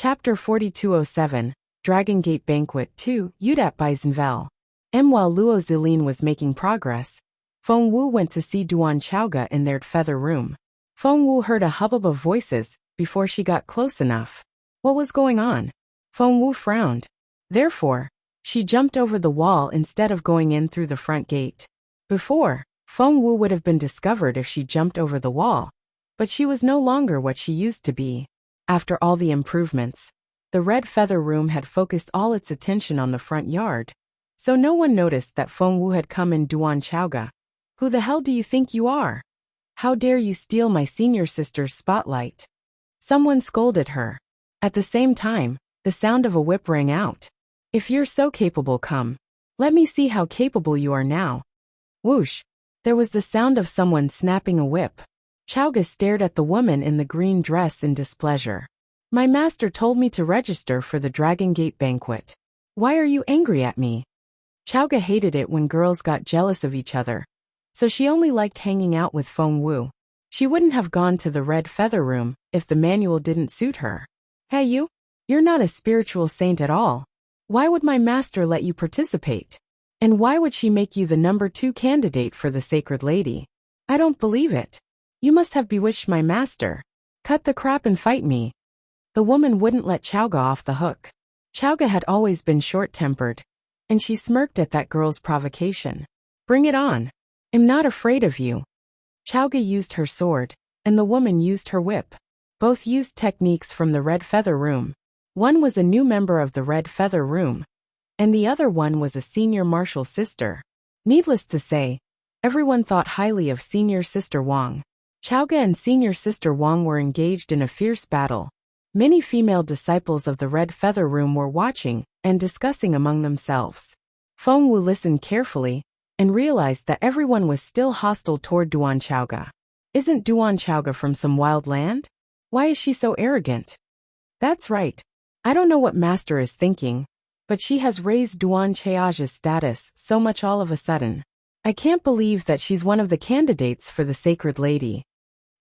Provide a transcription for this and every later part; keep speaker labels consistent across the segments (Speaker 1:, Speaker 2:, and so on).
Speaker 1: Chapter 4207, Dragon Gate Banquet 2, Udat by Zenvel. While Luo Zilin was making progress, Feng Wu went to see Duan Chaoga in their feather room. Feng Wu heard a hubbub of voices before she got close enough. What was going on? Feng Wu frowned. Therefore, she jumped over the wall instead of going in through the front gate. Before, Feng Wu would have been discovered if she jumped over the wall, but she was no longer what she used to be. After all the improvements, the red feather room had focused all its attention on the front yard, so no one noticed that Feng Wu had come in Duan Chaoga. Who the hell do you think you are? How dare you steal my senior sister's spotlight? Someone scolded her. At the same time, the sound of a whip rang out. If you're so capable, come. Let me see how capable you are now. Whoosh! There was the sound of someone snapping a whip. Chaoga stared at the woman in the green dress in displeasure. My master told me to register for the Dragon Gate banquet. Why are you angry at me? Chaoga hated it when girls got jealous of each other, so she only liked hanging out with Feng Wu. She wouldn't have gone to the red feather room if the manual didn't suit her. Hey you? You're not a spiritual saint at all. Why would my master let you participate? And why would she make you the number 2 candidate for the sacred lady? I don't believe it. You must have bewitched my master. Cut the crap and fight me. The woman wouldn't let Chaoga off the hook. Chaoga had always been short-tempered, and she smirked at that girl's provocation. Bring it on. I'm not afraid of you. Chaoga used her sword, and the woman used her whip. Both used techniques from the red feather room. One was a new member of the red feather room, and the other one was a senior martial sister. Needless to say, everyone thought highly of senior sister Wang. Chaoga and senior sister Wang were engaged in a fierce battle. Many female disciples of the red feather room were watching and discussing among themselves. Feng Wu listened carefully and realized that everyone was still hostile toward Duan Chaoga. Isn't Duan Chaoga from some wild land? Why is she so arrogant? That's right. I don't know what master is thinking, but she has raised Duan Chaoga's status so much all of a sudden. I can't believe that she's one of the candidates for the sacred lady.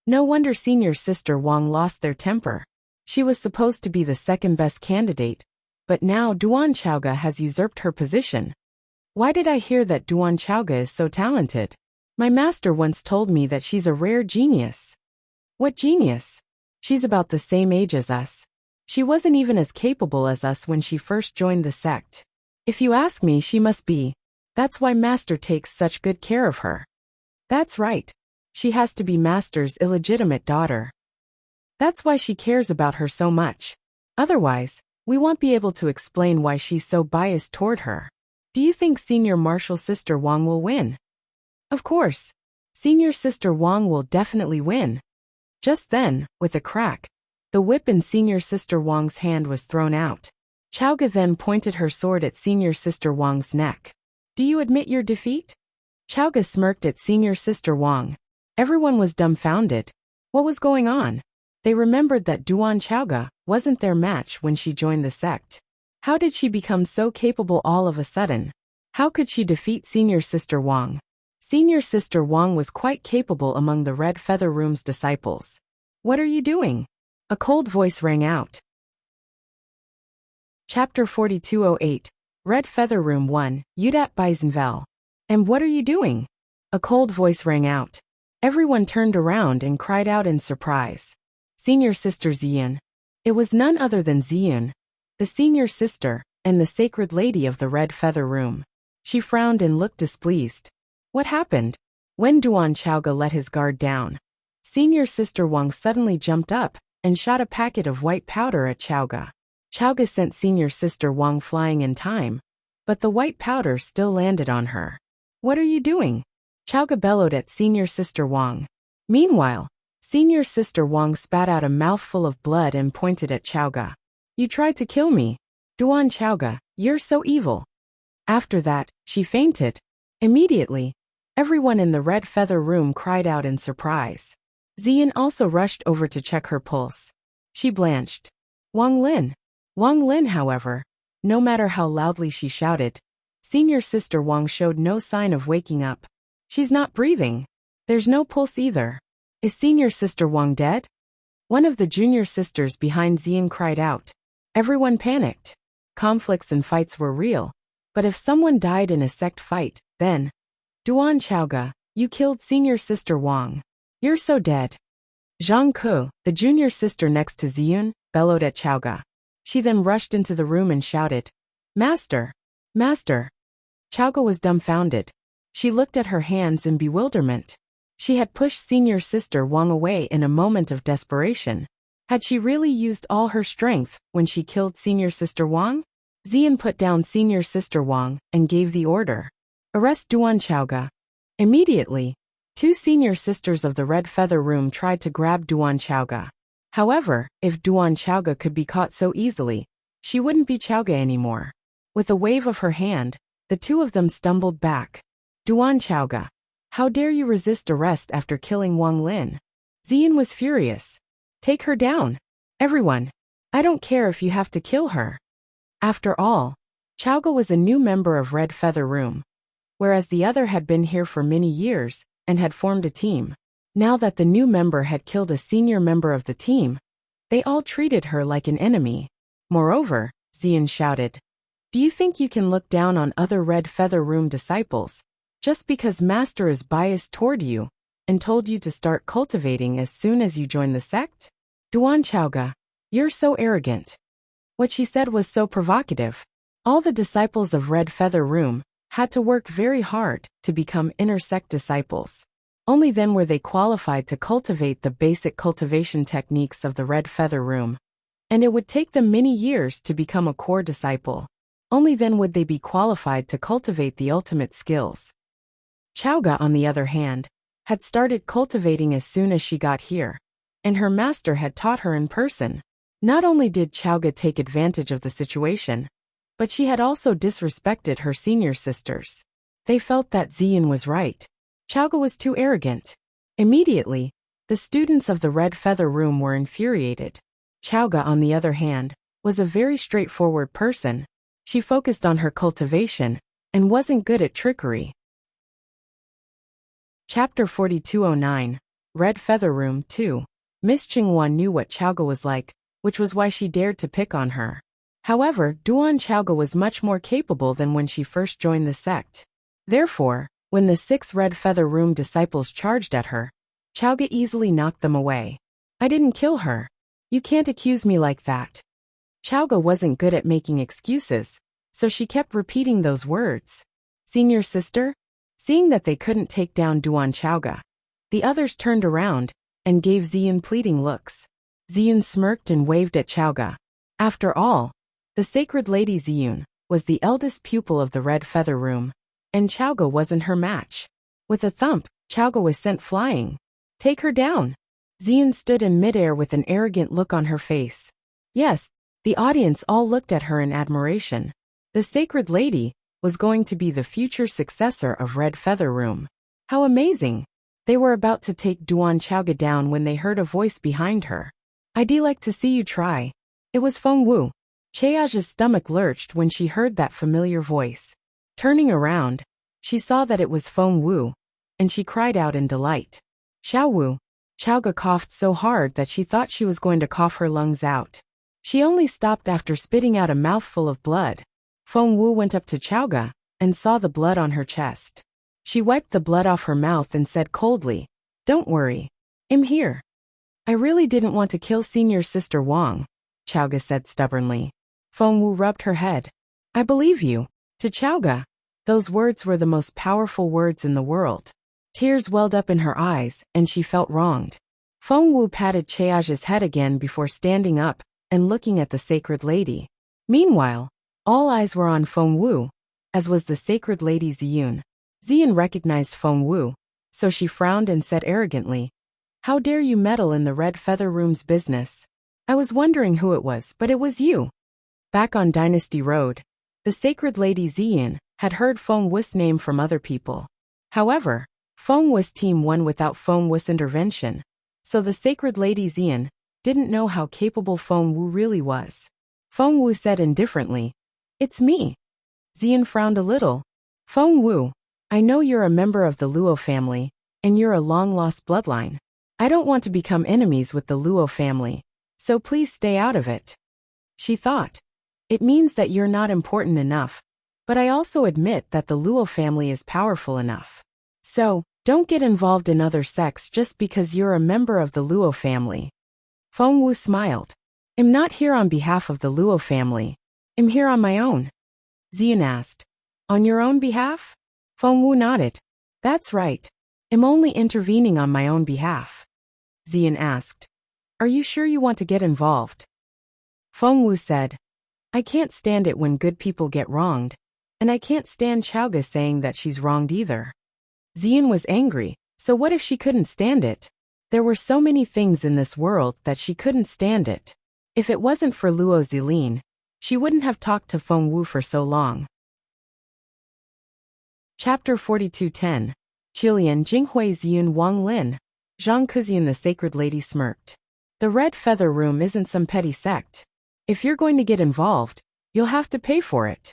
Speaker 1: No wonder senior sister Wang lost their temper. She was supposed to be the second best candidate, but now Duan Chaoga has usurped her position. Why did I hear that Duan Chaoga is so talented? My master once told me that she's a rare genius. What genius? She's about the same age as us. She wasn't even as capable as us when she first joined the sect. If you ask me, she must be. That's why master takes such good care of her. That's right. She has to be master's illegitimate daughter. That's why she cares about her so much. Otherwise, we won't be able to explain why she's so biased toward her. Do you think senior martial sister Wang will win? Of course. Senior sister Wang will definitely win. Just then, with a crack, the whip in senior sister Wang's hand was thrown out. Chaoga then pointed her sword at senior sister Wang's neck. Do you admit your defeat? Chaoga smirked at senior sister Wang. Everyone was dumbfounded. What was going on? They remembered that Duan Chaoga wasn't their match when she joined the sect. How did she become so capable all of a sudden? How could she defeat senior sister Wang? Senior sister Wang was quite capable among the red feather room's disciples. What are you doing? A cold voice rang out. Chapter 4208, Red Feather Room 1, Udat by Zenvel. And what are you doing? A cold voice rang out. Everyone turned around and cried out in surprise. Senior sister Ziyun. It was none other than Ziyun, the senior sister, and the sacred lady of the red feather room. She frowned and looked displeased. What happened? When Duan Chaoga let his guard down, senior sister Wang suddenly jumped up and shot a packet of white powder at Chaoga. Chaoga sent senior sister Wang flying in time, but the white powder still landed on her. What are you doing? Chaoga bellowed at senior sister Wang. Meanwhile, senior sister Wang spat out a mouthful of blood and pointed at Chaoga. You tried to kill me. Duan Chaoga, you're so evil. After that, she fainted. Immediately, everyone in the red feather room cried out in surprise. Ziyun also rushed over to check her pulse. She blanched. Wang Lin. Wang Lin, however, no matter how loudly she shouted, senior sister Wang showed no sign of waking up. She's not breathing. There's no pulse either. Is senior sister Wang dead? One of the junior sisters behind Ziyun cried out. Everyone panicked. Conflicts and fights were real. But if someone died in a sect fight, then, Duan Chaoga, you killed senior sister Wang. You're so dead. Zhang Ke, the junior sister next to Ziyun, bellowed at Chaoga. She then rushed into the room and shouted, Master! Master! Chaoga was dumbfounded. She looked at her hands in bewilderment. She had pushed senior sister Wang away in a moment of desperation. Had she really used all her strength when she killed senior sister Wang? Ziyun put down senior sister Wang and gave the order. Arrest Duan Chaoga. Immediately, 2 senior sisters of the Red Feather Room tried to grab Duan Chaoga. However, if Duan Chaoga could be caught so easily, she wouldn't be Chaoga anymore. With a wave of her hand, the 2 of them stumbled back. Duan Chaoga, how dare you resist arrest after killing Wang Lin? Ziyun was furious. Take her down. Everyone. I don't care if you have to kill her. After all, Chaoga was a new member of Red Feather Room, whereas the other had been here for many years and had formed a team. Now that the new member had killed a senior member of the team, they all treated her like an enemy. Moreover, Ziyun shouted, do you think you can look down on other Red Feather Room disciples just because Master is biased toward you and told you to start cultivating as soon as you join the sect? Duan Chaoga, you're so arrogant. What she said was so provocative. All the disciples of Red Feather Room had to work very hard to become inner sect disciples. Only then were they qualified to cultivate the basic cultivation techniques of the Red Feather Room. And it would take them many years to become a core disciple. Only then would they be qualified to cultivate the ultimate skills. Chaoga, on the other hand, had started cultivating as soon as she got here, and her master had taught her in person. Not only did Chaoga take advantage of the situation, but she had also disrespected her senior sisters. They felt that Ziyun was right. Chaoga was too arrogant. Immediately, the students of the Red Feather Room were infuriated. Chaoga, on the other hand, was a very straightforward person. She focused on her cultivation and wasn't good at trickery. Chapter 4209, Red Feather Room 2. Miss Qinghua knew what Chaoga was like, which was why she dared to pick on her. However, Duan Chaoga was much more capable than when she first joined the sect. Therefore, when the 6 Red Feather Room disciples charged at her, Chaoga easily knocked them away. I didn't kill her. You can't accuse me like that. Chaoga wasn't good at making excuses, so she kept repeating those words. Senior sister? Seeing that they couldn't take down Duan Chaoga, the others turned around and gave Ziyun pleading looks. Ziyun smirked and waved at Chaoga. After all, the sacred lady Ziyun was the eldest pupil of the Red Feather Room, and Chaoga wasn't her match. With a thump, Chaoga was sent flying. Take her down. Ziyun stood in midair with an arrogant look on her face. Yes, the audience all looked at her in admiration. The sacred lady was going to be the future successor of Red Feather Room. How amazing! They were about to take Duan Chaoga down when they heard a voice behind her. I'd like to see you try. It was Feng Wu. Chaoga's stomach lurched when she heard that familiar voice. Turning around, she saw that it was Feng Wu, and she cried out in delight. Xiao Wu. Chaoga coughed so hard that she thought she was going to cough her lungs out. She only stopped after spitting out a mouthful of blood. Feng Wu went up to Chaoga and saw the blood on her chest. She wiped the blood off her mouth and said coldly, Don't worry. I'm here. I really didn't want to kill senior sister Wang, Chaoga said stubbornly. Feng Wu rubbed her head. I believe you. To Chaoga, those words were the most powerful words in the world. Tears welled up in her eyes, and she felt wronged. Feng Wu patted Chaoga's head again before standing up and looking at the sacred lady. Meanwhile, all eyes were on Feng Wu, as was the sacred lady Ziyun. Ziyun recognized Feng Wu, so she frowned and said arrogantly, How dare you meddle in the Red Feather Room's business? I was wondering who it was, but it was you. Back on Dynasty Road, the sacred lady Ziyun had heard Feng Wu's name from other people. However, Feng Wu's team won without Feng Wu's intervention, so the sacred lady Ziyun didn't know how capable Feng Wu really was. Feng Wu said indifferently, It's me. Ziyun frowned a little. Feng Wu, I know you're a member of the Luo family, and you're a long-lost bloodline. I don't want to become enemies with the Luo family, so please stay out of it. She thought. It means that you're not important enough, but I also admit that the Luo family is powerful enough. So, don't get involved in other sects just because you're a member of the Luo family. Feng Wu smiled. I'm not here on behalf of the Luo family. I'm here on my own. Xian asked. On your own behalf? Feng Wu nodded. That's right. I'm only intervening on my own behalf. Xian asked. Are you sure you want to get involved? Feng Wu said. I can't stand it when good people get wronged, and I can't stand Chaoga saying that she's wronged either. Xian was angry, so what if she couldn't stand it? There were so many things in this world that she couldn't stand it. If it wasn't for Luo Zilin, she wouldn't have talked to Feng Wu for so long. Chapter 42:10. Qilian Jinghui Ziyun Wang Lin. Zhang Kuzian the Sacred Lady smirked. The Red Feather Room isn't some petty sect. If you're going to get involved, you'll have to pay for it.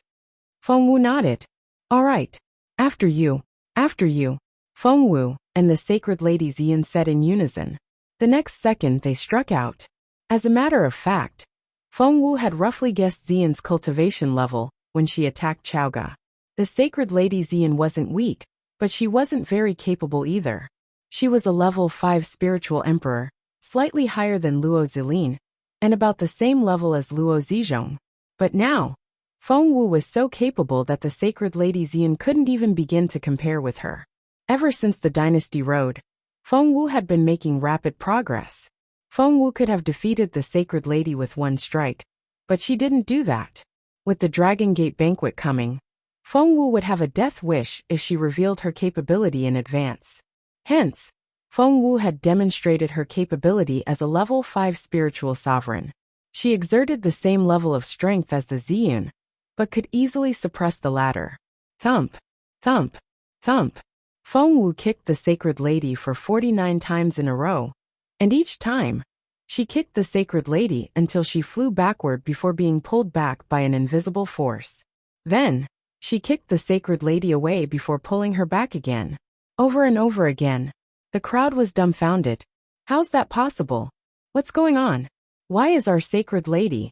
Speaker 1: Feng Wu nodded. All right. After you. After you. Feng Wu and the Sacred Lady Xian said in unison. The next second they struck out. As a matter of fact, Feng Wu had roughly guessed Xian's cultivation level when she attacked Chaoga. The Sacred Lady Xian wasn't weak, but she wasn't very capable either. She was a level 5 spiritual emperor, slightly higher than Luo Zilin, and about the same level as Luo Zizhong. But now, Feng Wu was so capable that the Sacred Lady Xian couldn't even begin to compare with her. Ever since the Dynasty Road, Feng Wu had been making rapid progress. Feng Wu could have defeated the Sacred Lady with one strike, but she didn't do that. With the Dragon Gate banquet coming, Feng Wu would have a death wish if she revealed her capability in advance. Hence, Feng Wu had demonstrated her capability as a level 5 spiritual sovereign. She exerted the same level of strength as the Ziyun, but could easily suppress the latter. Thump, thump, thump. Feng Wu kicked the Sacred Lady for 49 times in a row, and each time, she kicked the Sacred Lady until she flew backward before being pulled back by an invisible force. Then, she kicked the Sacred Lady away before pulling her back again. Over and over again. The crowd was dumbfounded. How's that possible? What's going on? Why is our Sacred Lady?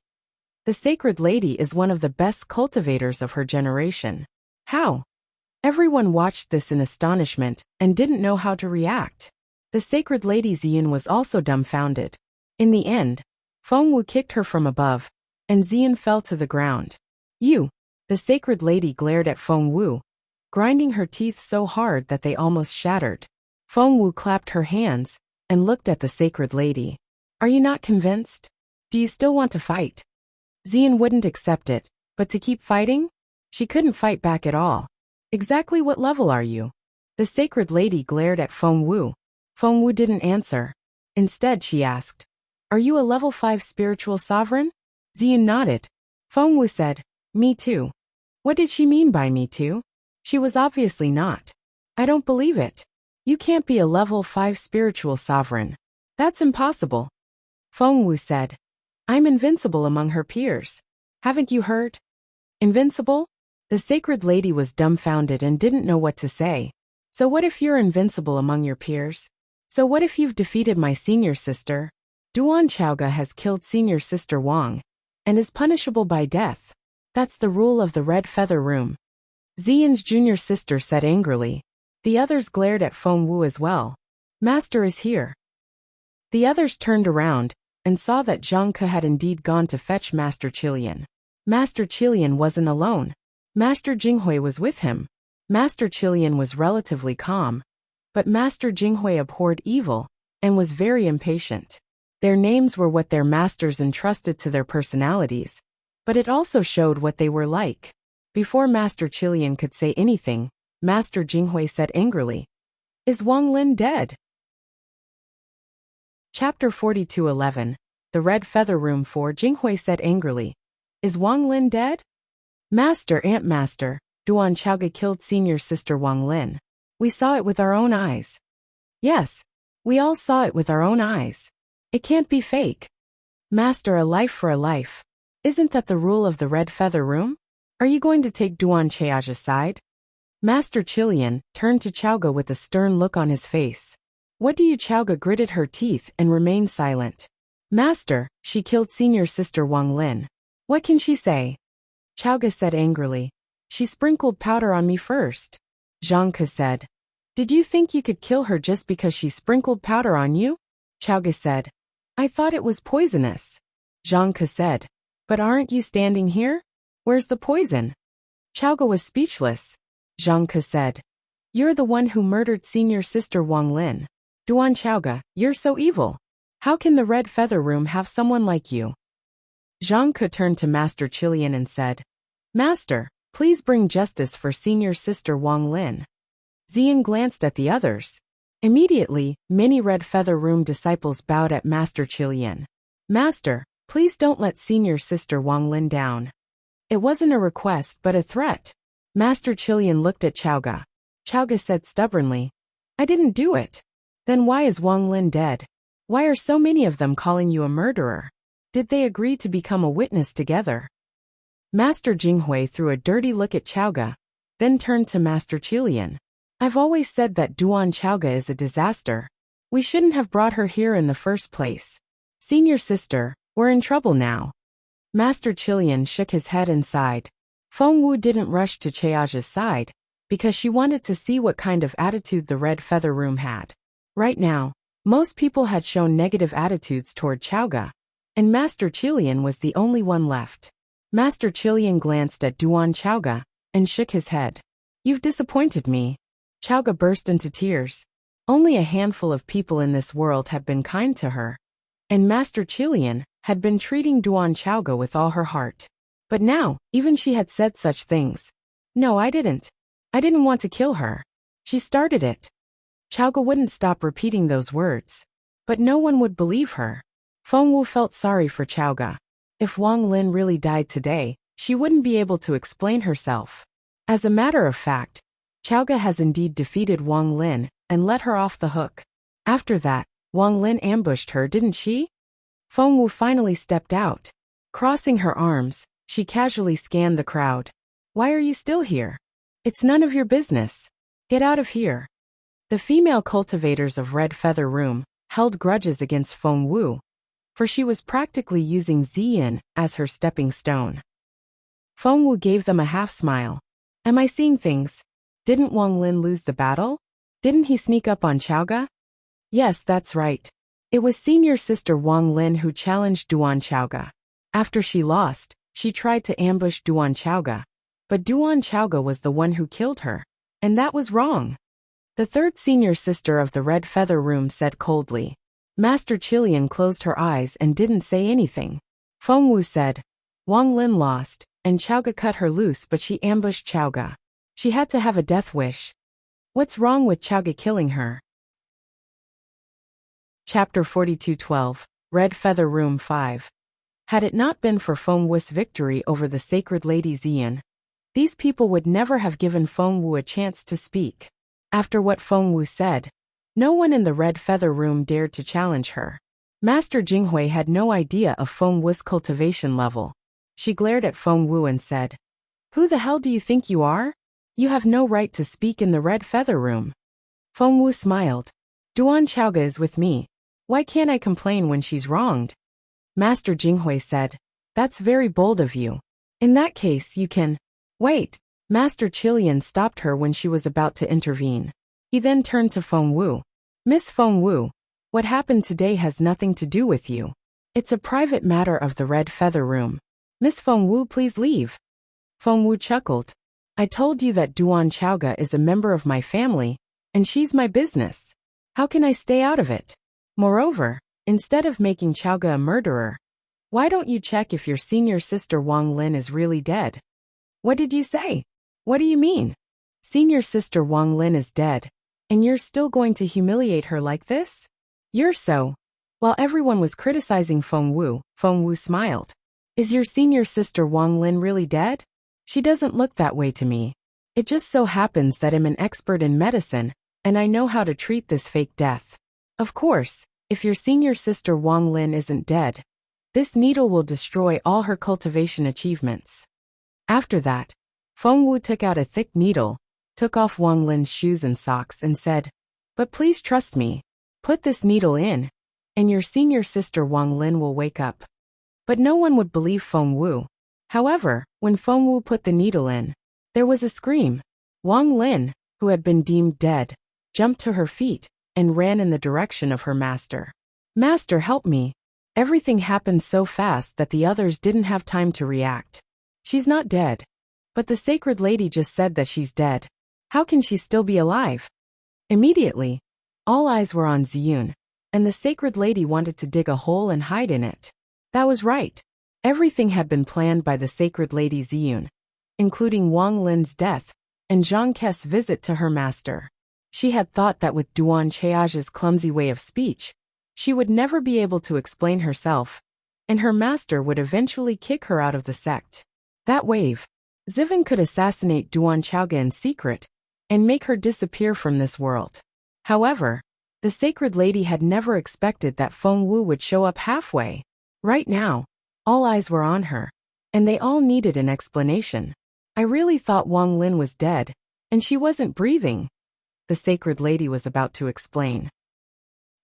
Speaker 1: The Sacred Lady is one of the best cultivators of her generation. How? Everyone watched this in astonishment and didn't know how to react. The Sacred Lady Xian was also dumbfounded. In the end, Feng Wu kicked her from above, and Xian fell to the ground. You! The Sacred Lady glared at Feng Wu, grinding her teeth so hard that they almost shattered. Feng Wu clapped her hands and looked at the Sacred Lady. Are you not convinced? Do you still want to fight? Xian wouldn't accept it, but to keep fighting? She couldn't fight back at all. Exactly what level are you? The Sacred Lady glared at Feng Wu. Feng Wu didn't answer. Instead, she asked, Are you a level 5 spiritual sovereign? Xian nodded. Feng Wu said, Me too. What did she mean by me too? She was obviously not. I don't believe it. You can't be a level 5 spiritual sovereign. That's impossible. Feng Wu said, I'm invincible among her peers. Haven't you heard? Invincible? The Sacred Lady was dumbfounded and didn't know what to say. So what if you're invincible among your peers? So what if you've defeated my senior sister? Duan Chaoga has killed senior sister Wang, and is punishable by death. That's the rule of the Red Feather Room. Xian's junior sister said angrily. The others glared at Feng Wu as well. Master is here. The others turned around and saw that Zhang Ke had indeed gone to fetch Master Qilian. Master Qilian wasn't alone. Master Jinghui was with him. Master Qilian was relatively calm, but Master Jinghui abhorred evil and was very impatient. Their names were what their masters entrusted to their personalities, but it also showed what they were like. Before Master Qilian could say anything, Master Jinghui said angrily, Is Wang Lin dead? Chapter 42:11. The Red Feather Room 4. Jinghui said angrily, Is Wang Lin dead? Master, Aunt Master, Duan Chaoga killed senior sister Wang Lin. We saw it with our own eyes. Yes, we all saw it with our own eyes. It can't be fake. Master, a life for a life. Isn't that the rule of the Red Feather Room? Are you going to take Duan Chaoga's side? Master Qilian turned to Chaoga with a stern look on his face. What do you? Chaoga gritted her teeth and remained silent. Master, she killed senior sister Wang Lin. What can she say? Chowga said angrily. She sprinkled powder on me first. Zhang Ke said. Did you think you could kill her just because she sprinkled powder on you? Chowga said. I thought it was poisonous. Zhang Ke said. But aren't you standing here? Where's the poison? Chowga was speechless. Zhang Ke said. You're the one who murdered senior sister Wang Lin. Duan Chowga, you're so evil. How can the Red Feather Room have someone like you? Zhang Ke turned to Master Qilian and said, Master, please bring justice for senior sister Wang Lin. Xian glanced at the others. Immediately, many Red Feather Room disciples bowed at Master Qilian. Master, please don't let senior sister Wang Lin down. It wasn't a request but a threat. Master Qilian looked at Chowga. Chowga said stubbornly, I didn't do it. Then why is Wang Lin dead? Why are so many of them calling you a murderer? Did they agree to become a witness together? Master Jinghui threw a dirty look at Chowga, then turned to Master Qilian. I've always said that Duan Chowga is a disaster. We shouldn't have brought her here in the first place. Senior sister, we're in trouble now. Master Qilian shook his head and sighed. Feng Wu didn't rush to Chayaja's side, because she wanted to see what kind of attitude the Red Feather Room had. Right now, most people had shown negative attitudes toward Chowga, and Master Qilian was the only one left. Master Qilian glanced at Duan Chowga and shook his head. You've disappointed me. Chowga burst into tears. Only a handful of people in this world had been kind to her, and Master Qilian had been treating Duan Chowga with all her heart. But now, even she had said such things. No, I didn't. I didn't want to kill her. She started it. Chowga wouldn't stop repeating those words. But no one would believe her. Feng Wu felt sorry for Chowga. If Wang Lin really died today, she wouldn't be able to explain herself. As a matter of fact, Chowga has indeed defeated Wang Lin and let her off the hook. After that, Wang Lin ambushed her, didn't she? Feng Wu finally stepped out. Crossing her arms, she casually scanned the crowd. Why are you still here? It's none of your business. Get out of here. The female cultivators of Red Feather Room held grudges against Feng Wu, for she was practically using Xian as her stepping stone. Feng Wu gave them a half-smile. Am I seeing things? Didn't Wang Lin lose the battle? Didn't he sneak up on Chowga? Yes, that's right. It was senior sister Wang Lin who challenged Duan Chowga. After she lost, she tried to ambush Duan Chowga. But Duan Chowga was the one who killed her. And that was wrong. The third senior sister of the Red Feather Room said coldly. Master Qilian closed her eyes and didn't say anything. Feng Wu said, Wang Lin lost, and Chowga cut her loose, but she ambushed Chowga. She had to have a death wish. What's wrong with Chowga killing her? Chapter 42:12, Red Feather Room 5. Had it not been for Feng Wu's victory over the sacred lady Xian, these people would never have given Feng Wu a chance to speak. After what Feng Wu said, no one in the Red Feather Room dared to challenge her. Master Jinghui had no idea of Feng Wu's cultivation level. She glared at Feng Wu and said, Who the hell do you think you are? You have no right to speak in the Red Feather Room. Feng Wu smiled. Duan Chowga is with me. Why can't I complain when she's wronged? Master Jinghui said, That's very bold of you. In that case you can... Wait. Master Qilian stopped her when she was about to intervene. He then turned to Feng Wu. Miss Feng Wu, what happened today has nothing to do with you. It's a private matter of the Red Feather Room. Miss Feng Wu, please leave. Feng Wu chuckled. I told you that Duan Chowga is a member of my family, and she's my business. How can I stay out of it? Moreover, instead of making Chowga a murderer, why don't you check if your senior sister Wang Lin is really dead? What did you say? What do you mean? Senior sister Wang Lin is dead, and you're still going to humiliate her like this? You're so... While everyone was criticizing Feng Wu smiled. Is your senior sister Wang Lin really dead? She doesn't look that way to me. It just so happens that I'm an expert in medicine, and I know how to treat this fake death. Of course, if your senior sister Wang Lin isn't dead, this needle will destroy all her cultivation achievements. After that, Feng Wu took out a thick needle, took off Wang Lin's shoes and socks and said, But please trust me. Put this needle in, and your senior sister Wang Lin will wake up. But no one would believe Feng Wu, However, when Feng Wu put the needle in, there was a scream. Wang Lin, who had been deemed dead, jumped to her feet and ran in the direction of her master. Master, help me. Everything happened so fast that the others didn't have time to react. She's not dead. But the sacred lady just said that she's dead. How can she still be alive? Immediately, all eyes were on Ziyun, and the sacred lady wanted to dig a hole and hide in it. That was right. Everything had been planned by the sacred lady Ziyun, including Wang Lin's death and Zhang Ke's visit to her master. She had thought that with Duan Cheage's clumsy way of speech, she would never be able to explain herself, and her master would eventually kick her out of the sect. That wave, Zivan could assassinate Duan Chaoga in secret and make her disappear from this world. However, the sacred lady had never expected that Feng Wu would show up halfway. Right now, all eyes were on her, and they all needed an explanation. I really thought Wang Lin was dead, and she wasn't breathing, the sacred lady was about to explain.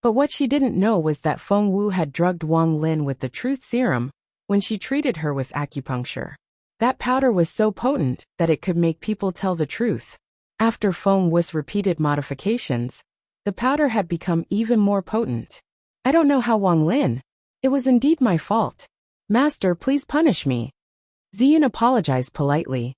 Speaker 1: But what she didn't know was that Feng Wu had drugged Wang Lin with the truth serum when she treated her with acupuncture. That powder was so potent that it could make people tell the truth. After Feng Wu's repeated modifications, the powder had become even more potent. I don't know how Wang Lin. It was indeed my fault. Master, please punish me. Ziyun apologized politely.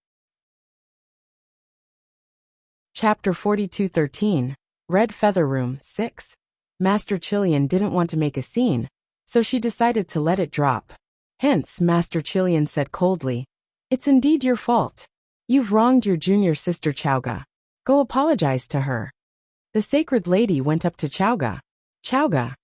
Speaker 1: Chapter 42:13, Red Feather Room 6. Master Chilean didn't want to make a scene, so she decided to let it drop. Hence, Master Chilean said coldly, "It's indeed your fault. You've wronged your junior sister Chaoga. Go apologize to her." The sacred lady went up to Chaoga. Chaoga.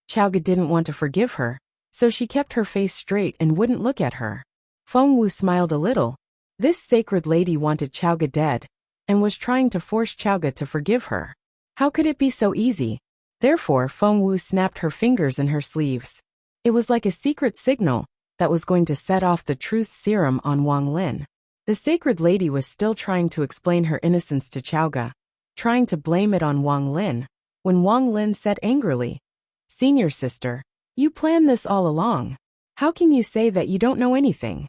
Speaker 1: Chaoga didn't want to forgive her, so she kept her face straight and wouldn't look at her. Feng Wu smiled a little. This sacred lady wanted Chaoga dead, and was trying to force Chaoga to forgive her. How could it be so easy? Therefore, Feng Wu snapped her fingers in her sleeves. It was like a secret signal that was going to set off the truth serum on Wang Lin. The sacred lady was still trying to explain her innocence to Chaoga, trying to blame it on Wang Lin, when Wang Lin said angrily, "Senior sister, you planned this all along. How can you say that you don't know anything?"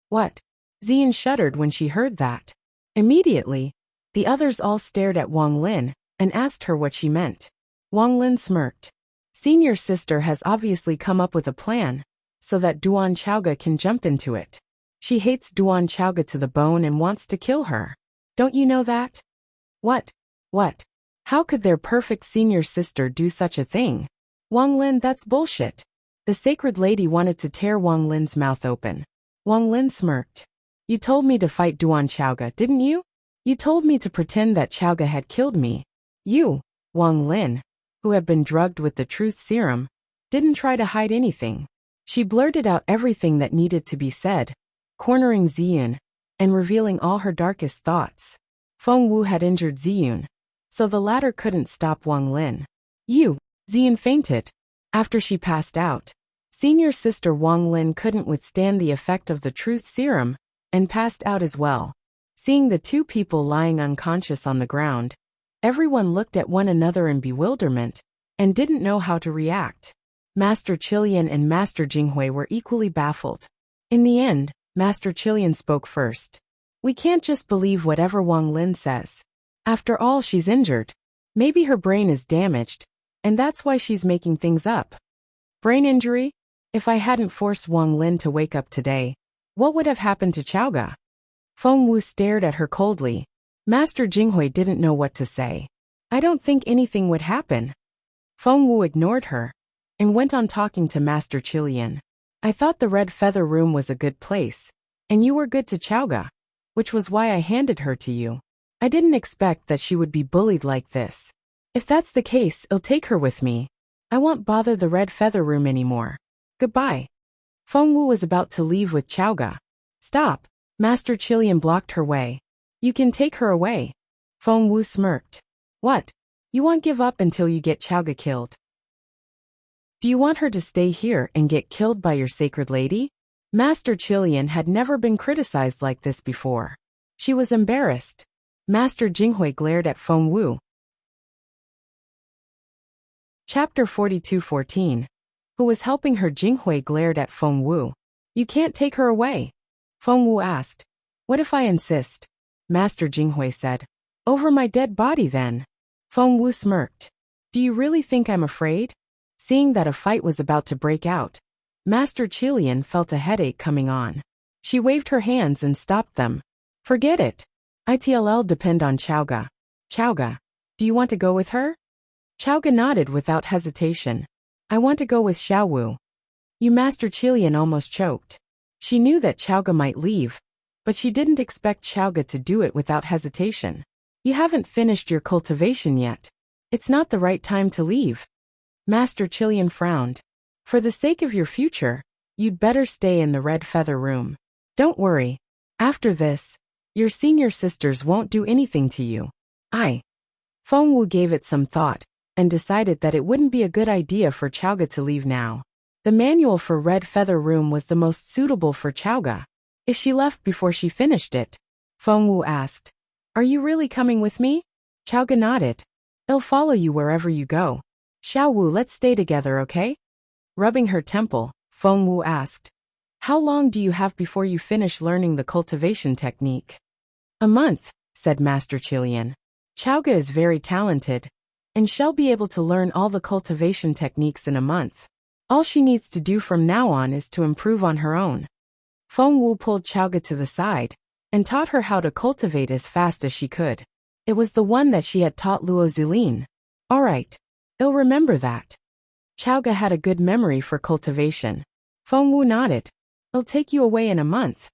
Speaker 1: What? Ziyun shuddered when she heard that. Immediately, the others all stared at Wang Lin and asked her what she meant. Wang Lin smirked. Senior sister has obviously come up with a plan, so that Duan Chaoga can jump into it. She hates Duan Chaoga to the bone and wants to kill her. Don't you know that? What? What? How could their perfect senior sister do such a thing? Wang Lin, that's bullshit. The sacred lady wanted to tear Wang Lin's mouth open. Wang Lin smirked. You told me to fight Duan Chaoga, didn't you? You told me to pretend that Chaoga had killed me. You, Wang Lin, who had been drugged with the truth serum, didn't try to hide anything. She blurted out everything that needed to be said, cornering Ziyun, and revealing all her darkest thoughts. Feng Wu had injured Ziyun, so the latter couldn't stop Wang Lin. Ziyun fainted. After she passed out, senior sister Wang Lin couldn't withstand the effect of the truth serum, and passed out as well. Seeing the two people lying unconscious on the ground, everyone looked at one another in bewilderment, and didn't know how to react. Master Chilean and Master Jinghui were equally baffled. In the end, Master Chilean spoke first. We can't just believe whatever Wang Lin says. After all, she's injured. Maybe her brain is damaged, and that's why she's making things up. Brain injury? If I hadn't forced Wang Lin to wake up today, what would have happened to Chaoga? Feng Wu stared at her coldly. Master Jinghui didn't know what to say. I don't think anything would happen. Feng Wu ignored her and went on talking to Master Chilean. I thought the Red Feather Room was a good place, and you were good to Chaoga, which was why I handed her to you. I didn't expect that she would be bullied like this. If that's the case, I'll take her with me. I won't bother the Red Feather Room anymore. Goodbye. Feng Wu was about to leave with Chaoga. Stop. Master Chilean blocked her way. You can take her away. Feng Wu smirked. What? You won't give up until you get Chaoga killed. Do you want her to stay here and get killed by your sacred lady? Master Chilean had never been criticized like this before. She was embarrassed. Master Jinghui glared at Feng Wu. Chapter 42:14. Who was helping her? Jinghui glared at Feng Wu. You can't take her away. Feng Wu asked. What if I insist? Master Jinghui said. Over my dead body then. Feng Wu smirked. Do you really think I'm afraid? Seeing that a fight was about to break out, Master Qilian felt a headache coming on. She waved her hands and stopped them. Forget it. ITLL depend on Chaoga. Chaoga, do you want to go with her? Chaoga nodded without hesitation. I want to go with Xiaowu. You Master Qilian almost choked. She knew that Chaoga might leave, but she didn't expect Chaoga to do it without hesitation. You haven't finished your cultivation yet. It's not the right time to leave. Master Qilian frowned. For the sake of your future, you'd better stay in the red feather room. Don't worry. After this, your senior sisters won't do anything to you. Feng Wu gave it some thought, and decided that it wouldn't be a good idea for Chaoga to leave now. The manual for Red Feather Room was the most suitable for Chaoga. If she left before she finished it? Feng Wu asked. Are you really coming with me? Chaoga nodded. I'll follow you wherever you go. Xiaowu, let's stay together, okay? Rubbing her temple, Feng Wu asked. How long do you have before you finish learning the cultivation technique? A month, said Master Qilian. Chaoga is very talented, and she'll be able to learn all the cultivation techniques in a month. All she needs to do from now on is to improve on her own. Feng Wu pulled Chaoga to the side, and taught her how to cultivate as fast as she could. It was the one that she had taught Luo Zilin. All right. I'll remember that. Chaoga had a good memory for cultivation. Feng Wu nodded. I'll take you away in a month.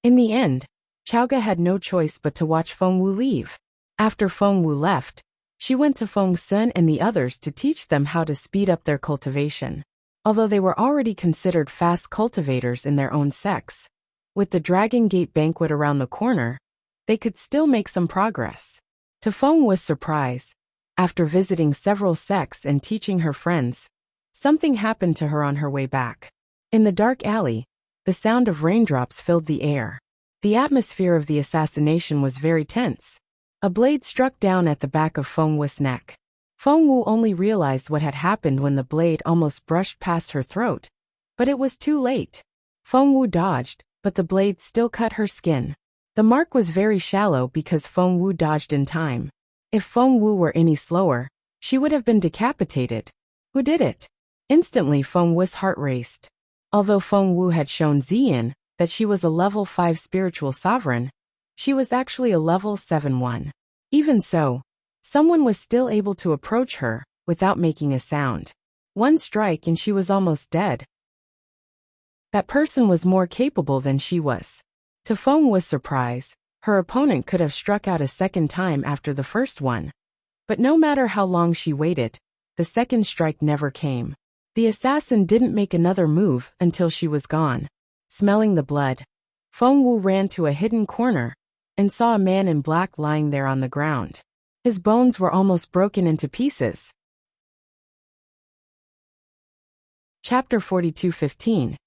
Speaker 1: In the end, Chaoga had no choice but to watch Feng Wu leave. After Feng Wu left, she went to Feng Sun and the others to teach them how to speed up their cultivation. Although they were already considered fast cultivators in their own sects, with the Dragon Gate banquet around the corner, they could still make some progress. To Feng Wu's surprise, after visiting several sects and teaching her friends, something happened to her on her way back. In the dark alley, the sound of raindrops filled the air. The atmosphere of the assassination was very tense. A blade struck down at the back of Feng Wu's neck. Feng Wu only realized what had happened when the blade almost brushed past her throat. But it was too late. Feng Wu dodged, but the blade still cut her skin. The mark was very shallow because Feng Wu dodged in time. If Feng Wu were any slower, she would have been decapitated. Who did it? Instantly Feng Wu's heart raced. Although Feng Wu had shown Ziyin that she was a level 5 spiritual sovereign, she was actually a level 7 one. Even so, someone was still able to approach her without making a sound. One strike and she was almost dead. That person was more capable than she was. To Feng Wu's surprise, her opponent could have struck out a second time after the first one. But no matter how long she waited, the second strike never came. The assassin didn't make another move until she was gone. Smelling the blood, Feng Wu ran to a hidden corner and saw a man in black lying there on the ground. His bones were almost broken into pieces. Chapter 42:15.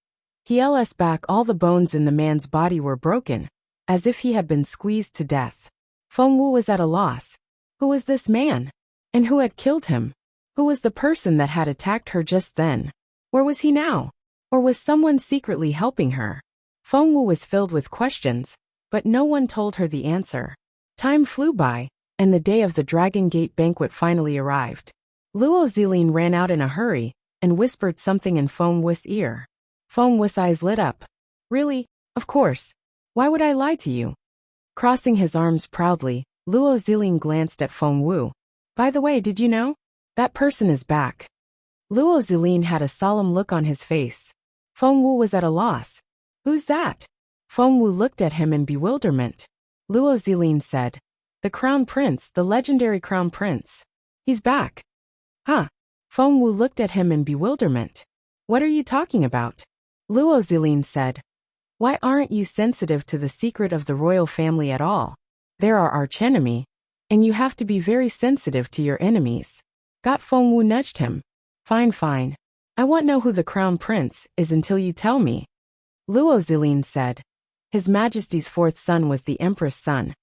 Speaker 1: He's back. All the bones in the man's body were broken, as if he had been squeezed to death. Feng Wu was at a loss. Who was this man? And who had killed him? Who was the person that had attacked her just then? Where was he now? Or was someone secretly helping her? Feng Wu was filled with questions, but no one told her the answer. Time flew by, and the day of the Dragon Gate banquet finally arrived. Luo Zilin ran out in a hurry and whispered something in Feng Wu's ear. Feng Wu's eyes lit up. Really? Of course. Why would I lie to you? Crossing his arms proudly, Luo Zilin glanced at Feng Wu. By the way, did you know? That person is back. Luo Zilin had a solemn look on his face. Feng Wu was at a loss. Who's that? Feng Wu looked at him in bewilderment. Luo Zilin said, The Crown Prince, the legendary Crown Prince. He's back. Huh? Feng Wu looked at him in bewilderment. What are you talking about? Luo Zilin said, Why aren't you sensitive to the secret of the royal family at all? They're our archenemy, and you have to be very sensitive to your enemies. Feng Wu nudged him. Fine. I won't know who the Crown Prince is until you tell me. Luo Zilin said, His Majesty's fourth son was the Empress' son,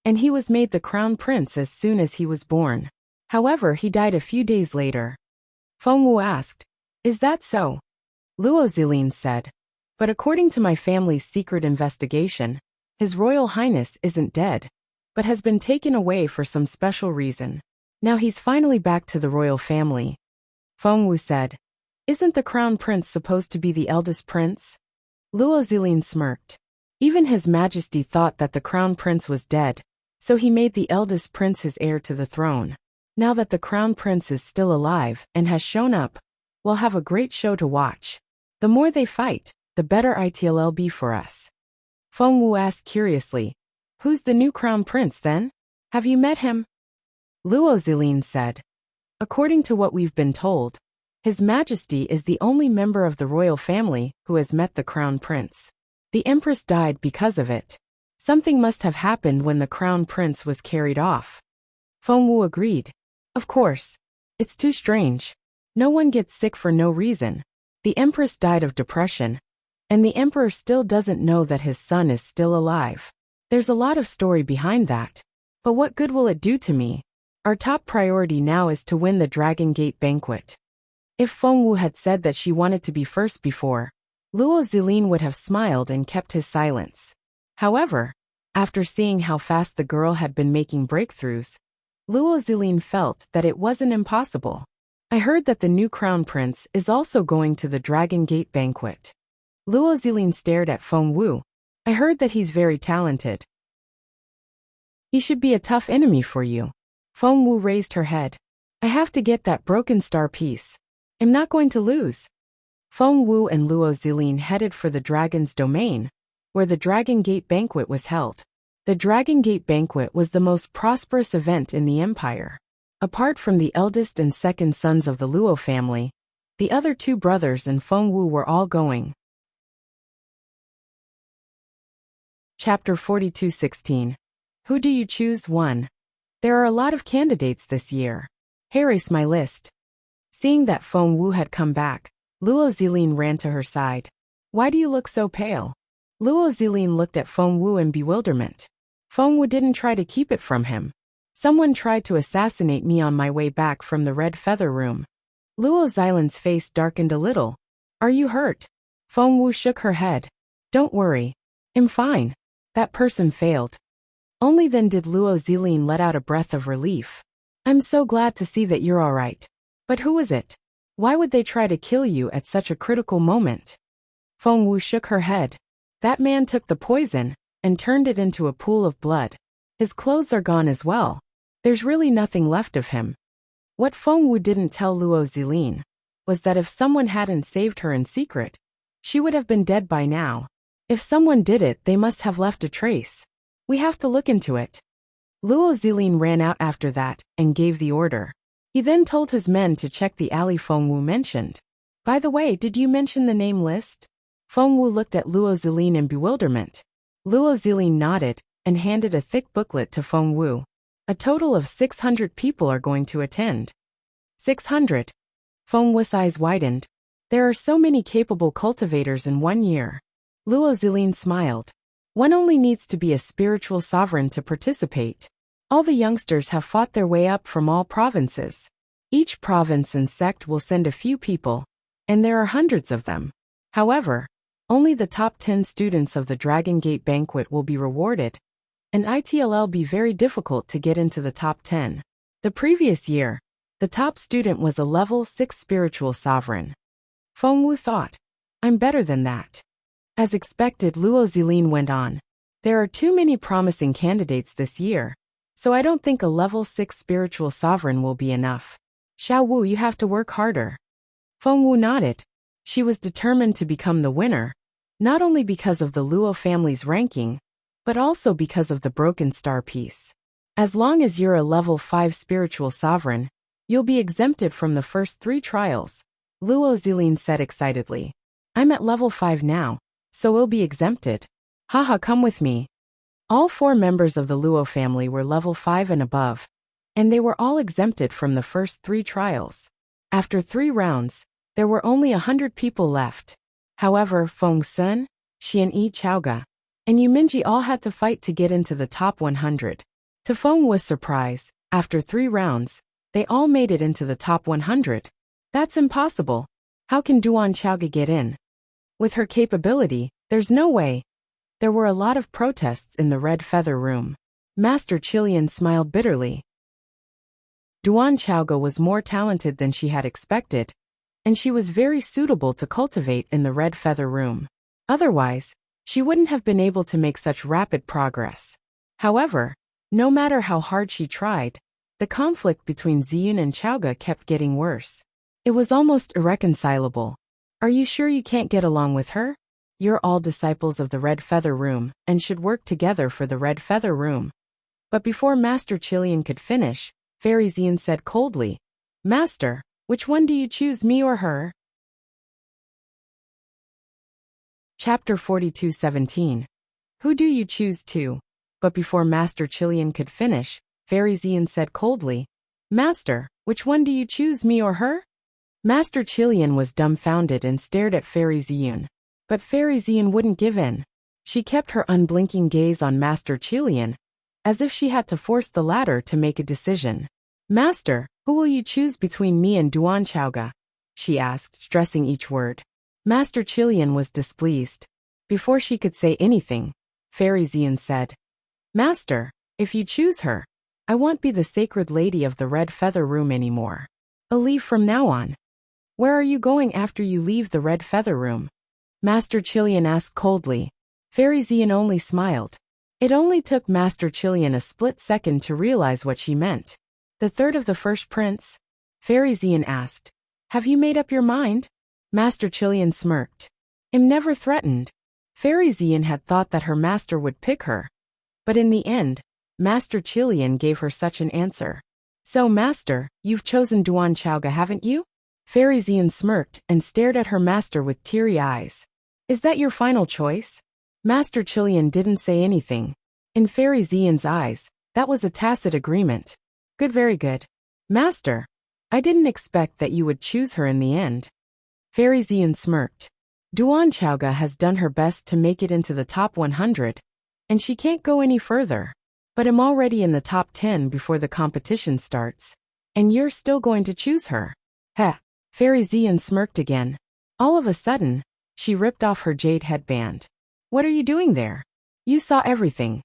Speaker 1: and he was made the Crown Prince as soon as he was born. However, he died a few days later. Feng Wu asked, Is that so? Luo Zilin said, But according to my family's secret investigation, His Royal Highness isn't dead, but has been taken away for some special reason. Now he's finally back to the royal family. Feng Wu said. Isn't the crown prince supposed to be the eldest prince? Luo Zilin smirked. Even His Majesty thought that the crown prince was dead, so he made the eldest prince his heir to the throne. Now that the crown prince is still alive and has shown up, we'll have a great show to watch. The more they fight, the better it'll be for us. Feng Wu asked curiously, Who's the new crown prince then? Have you met him? Luo Zilin said. According to what we've been told, His Majesty is the only member of the royal family who has met the crown prince. The Empress died because of it. Something must have happened when the crown prince was carried off. Feng Wu agreed. Of course. It's too strange. No one gets sick for no reason. The Empress died of depression, and the Emperor still doesn't know that his son is still alive. There's a lot of story behind that. But what good will it do to me? Our top priority now is to win the Dragon Gate banquet. If Feng Wu had said that she wanted to be first before, Luo Zilin would have smiled and kept his silence. However, after seeing how fast the girl had been making breakthroughs, Luo Zilin felt that it wasn't impossible. I heard that the new crown prince is also going to the Dragon Gate banquet. Luo Zilin stared at Feng Wu. I heard that he's very talented. He should be a tough enemy for you. Feng Wu raised her head. I have to get that broken star piece. I'm not going to lose. Feng Wu and Luo Zilin headed for the dragon's domain, where the Dragon Gate banquet was held. The Dragon Gate banquet was the most prosperous event in the empire. Apart from the eldest and second sons of the Luo family, the other two brothers and Feng Wu were all going. Chapter 42:16. Who do you choose? 1. There are a lot of candidates this year. Here's my list. Seeing that Feng Wu had come back, Luo Zilin ran to her side. Why do you look so pale? Luo Zilin looked at Feng Wu in bewilderment. Feng Wu didn't try to keep it from him. Someone tried to assassinate me on my way back from the Red Feather Room. Luo Zilin's face darkened a little. Are you hurt? Feng Wu shook her head. Don't worry. I'm fine. That person failed. Only then did Luo Zilin let out a breath of relief. I'm so glad to see that you're all right. But who is it? Why would they try to kill you at such a critical moment? Feng Wu shook her head. That man took the poison and turned it into a pool of blood. His clothes are gone as well. There's really nothing left of him. What Feng Wu didn't tell Luo Zilin was that if someone hadn't saved her in secret, she would have been dead by now. If someone did it, they must have left a trace. We have to look into it. Luo Zilin ran out after that and gave the order. He then told his men to check the alley Feng Wu mentioned. By the way, did you mention the name list? Feng Wu looked at Luo Zilin in bewilderment. Luo Zilin nodded and handed a thick booklet to Feng Wu. A total of 600 people are going to attend. 600. Feng Wu's eyes widened. There are so many capable cultivators in 1 year. Luo Zilin smiled. One only needs to be a spiritual sovereign to participate. All the youngsters have fought their way up from all provinces. Each province and sect will send a few people, and there are hundreds of them. However, only the top 10 students of the Dragon Gate banquet will be rewarded, and it'll be very difficult to get into the top 10. The previous year, the top student was a level 6 spiritual sovereign. Feng Wu thought, I'm better than that. As expected, Luo Zilin went on. There are too many promising candidates this year, so I don't think a level 6 spiritual sovereign will be enough. Xiao Wu, you have to work harder. Feng Wu nodded. She was determined to become the winner, not only because of the Luo family's ranking, but also because of the broken star piece. As long as you're a level 5 spiritual sovereign, you'll be exempted from the first 3 trials, Luo Zilin said excitedly. I'm at level 5 now, so we'll be exempted. Haha, come with me. All 4 members of the Luo family were level 5 and above, and they were all exempted from the first 3 trials. After 3 rounds, there were only 100 people left. However, Feng Sun, Xian Yi Chaoga, and Yuminji all had to fight to get into the top 100. To Feng Wu's surprise, after 3 rounds, they all made it into the top 100. That's impossible. How can Duan Chaoga get in? With her capability, there's no way. There were a lot of protests in the Red Feather Room. Master Qilian smiled bitterly. Duan Chaoga was more talented than she had expected, and she was very suitable to cultivate in the Red Feather Room. Otherwise, she wouldn't have been able to make such rapid progress. However, no matter how hard she tried, the conflict between Ziyun and Chaoga kept getting worse. It was almost irreconcilable. Are you sure you can't get along with her? You're all disciples of the Red Feather Room and should work together for the Red Feather Room. But before Master Qilian could finish, Fairy Ziyun said coldly, Master, which one do you choose, me or her? Chapter 42:17. Who do you choose to? But before Master Qilian could finish, Fairy Ziyun said coldly, Master, which one do you choose, me or her? Master Qilian was dumbfounded and stared at Fairy Ziyun. But Fairy Ziyun wouldn't give in. She kept her unblinking gaze on Master Qilian, as if she had to force the latter to make a decision. Master, who will you choose between me and Duan Chaoga? She asked, stressing each word. Master Qilian was displeased. Before she could say anything, Fairy Ziyun said, Master, if you choose her, I won't be the sacred lady of the Red Feather Room anymore. I'll leave from now on. Where are you going after you leave the Red Feather Room? Master Qilian asked coldly. Fairy Ziyun only smiled. It only took Master Qilian a split second to realize what she meant. The third of the first prince? Fairy Ziyun asked. Have you made up your mind? Master Qilian smirked. I'm never threatened. Fairy Ziyun had thought that her master would pick her. But in the end, Master Qilian gave her such an answer. So, Master, you've chosen Duan Chaoga, haven't you? Fairy Ziyun smirked and stared at her master with teary eyes. Is that your final choice? Master Qilian didn't say anything. In Fairy Ziyun's eyes, that was a tacit agreement. Good, very good. Master, I didn't expect that you would choose her in the end. Fairy Ziyun smirked. Duan Chaoga has done her best to make it into the top 100, and she can't go any further. But I'm already in the top 10 before the competition starts. And you're still going to choose her. Heh. Fairy Ziyun smirked again. All of a sudden, she ripped off her jade headband. What are you doing there? You saw everything.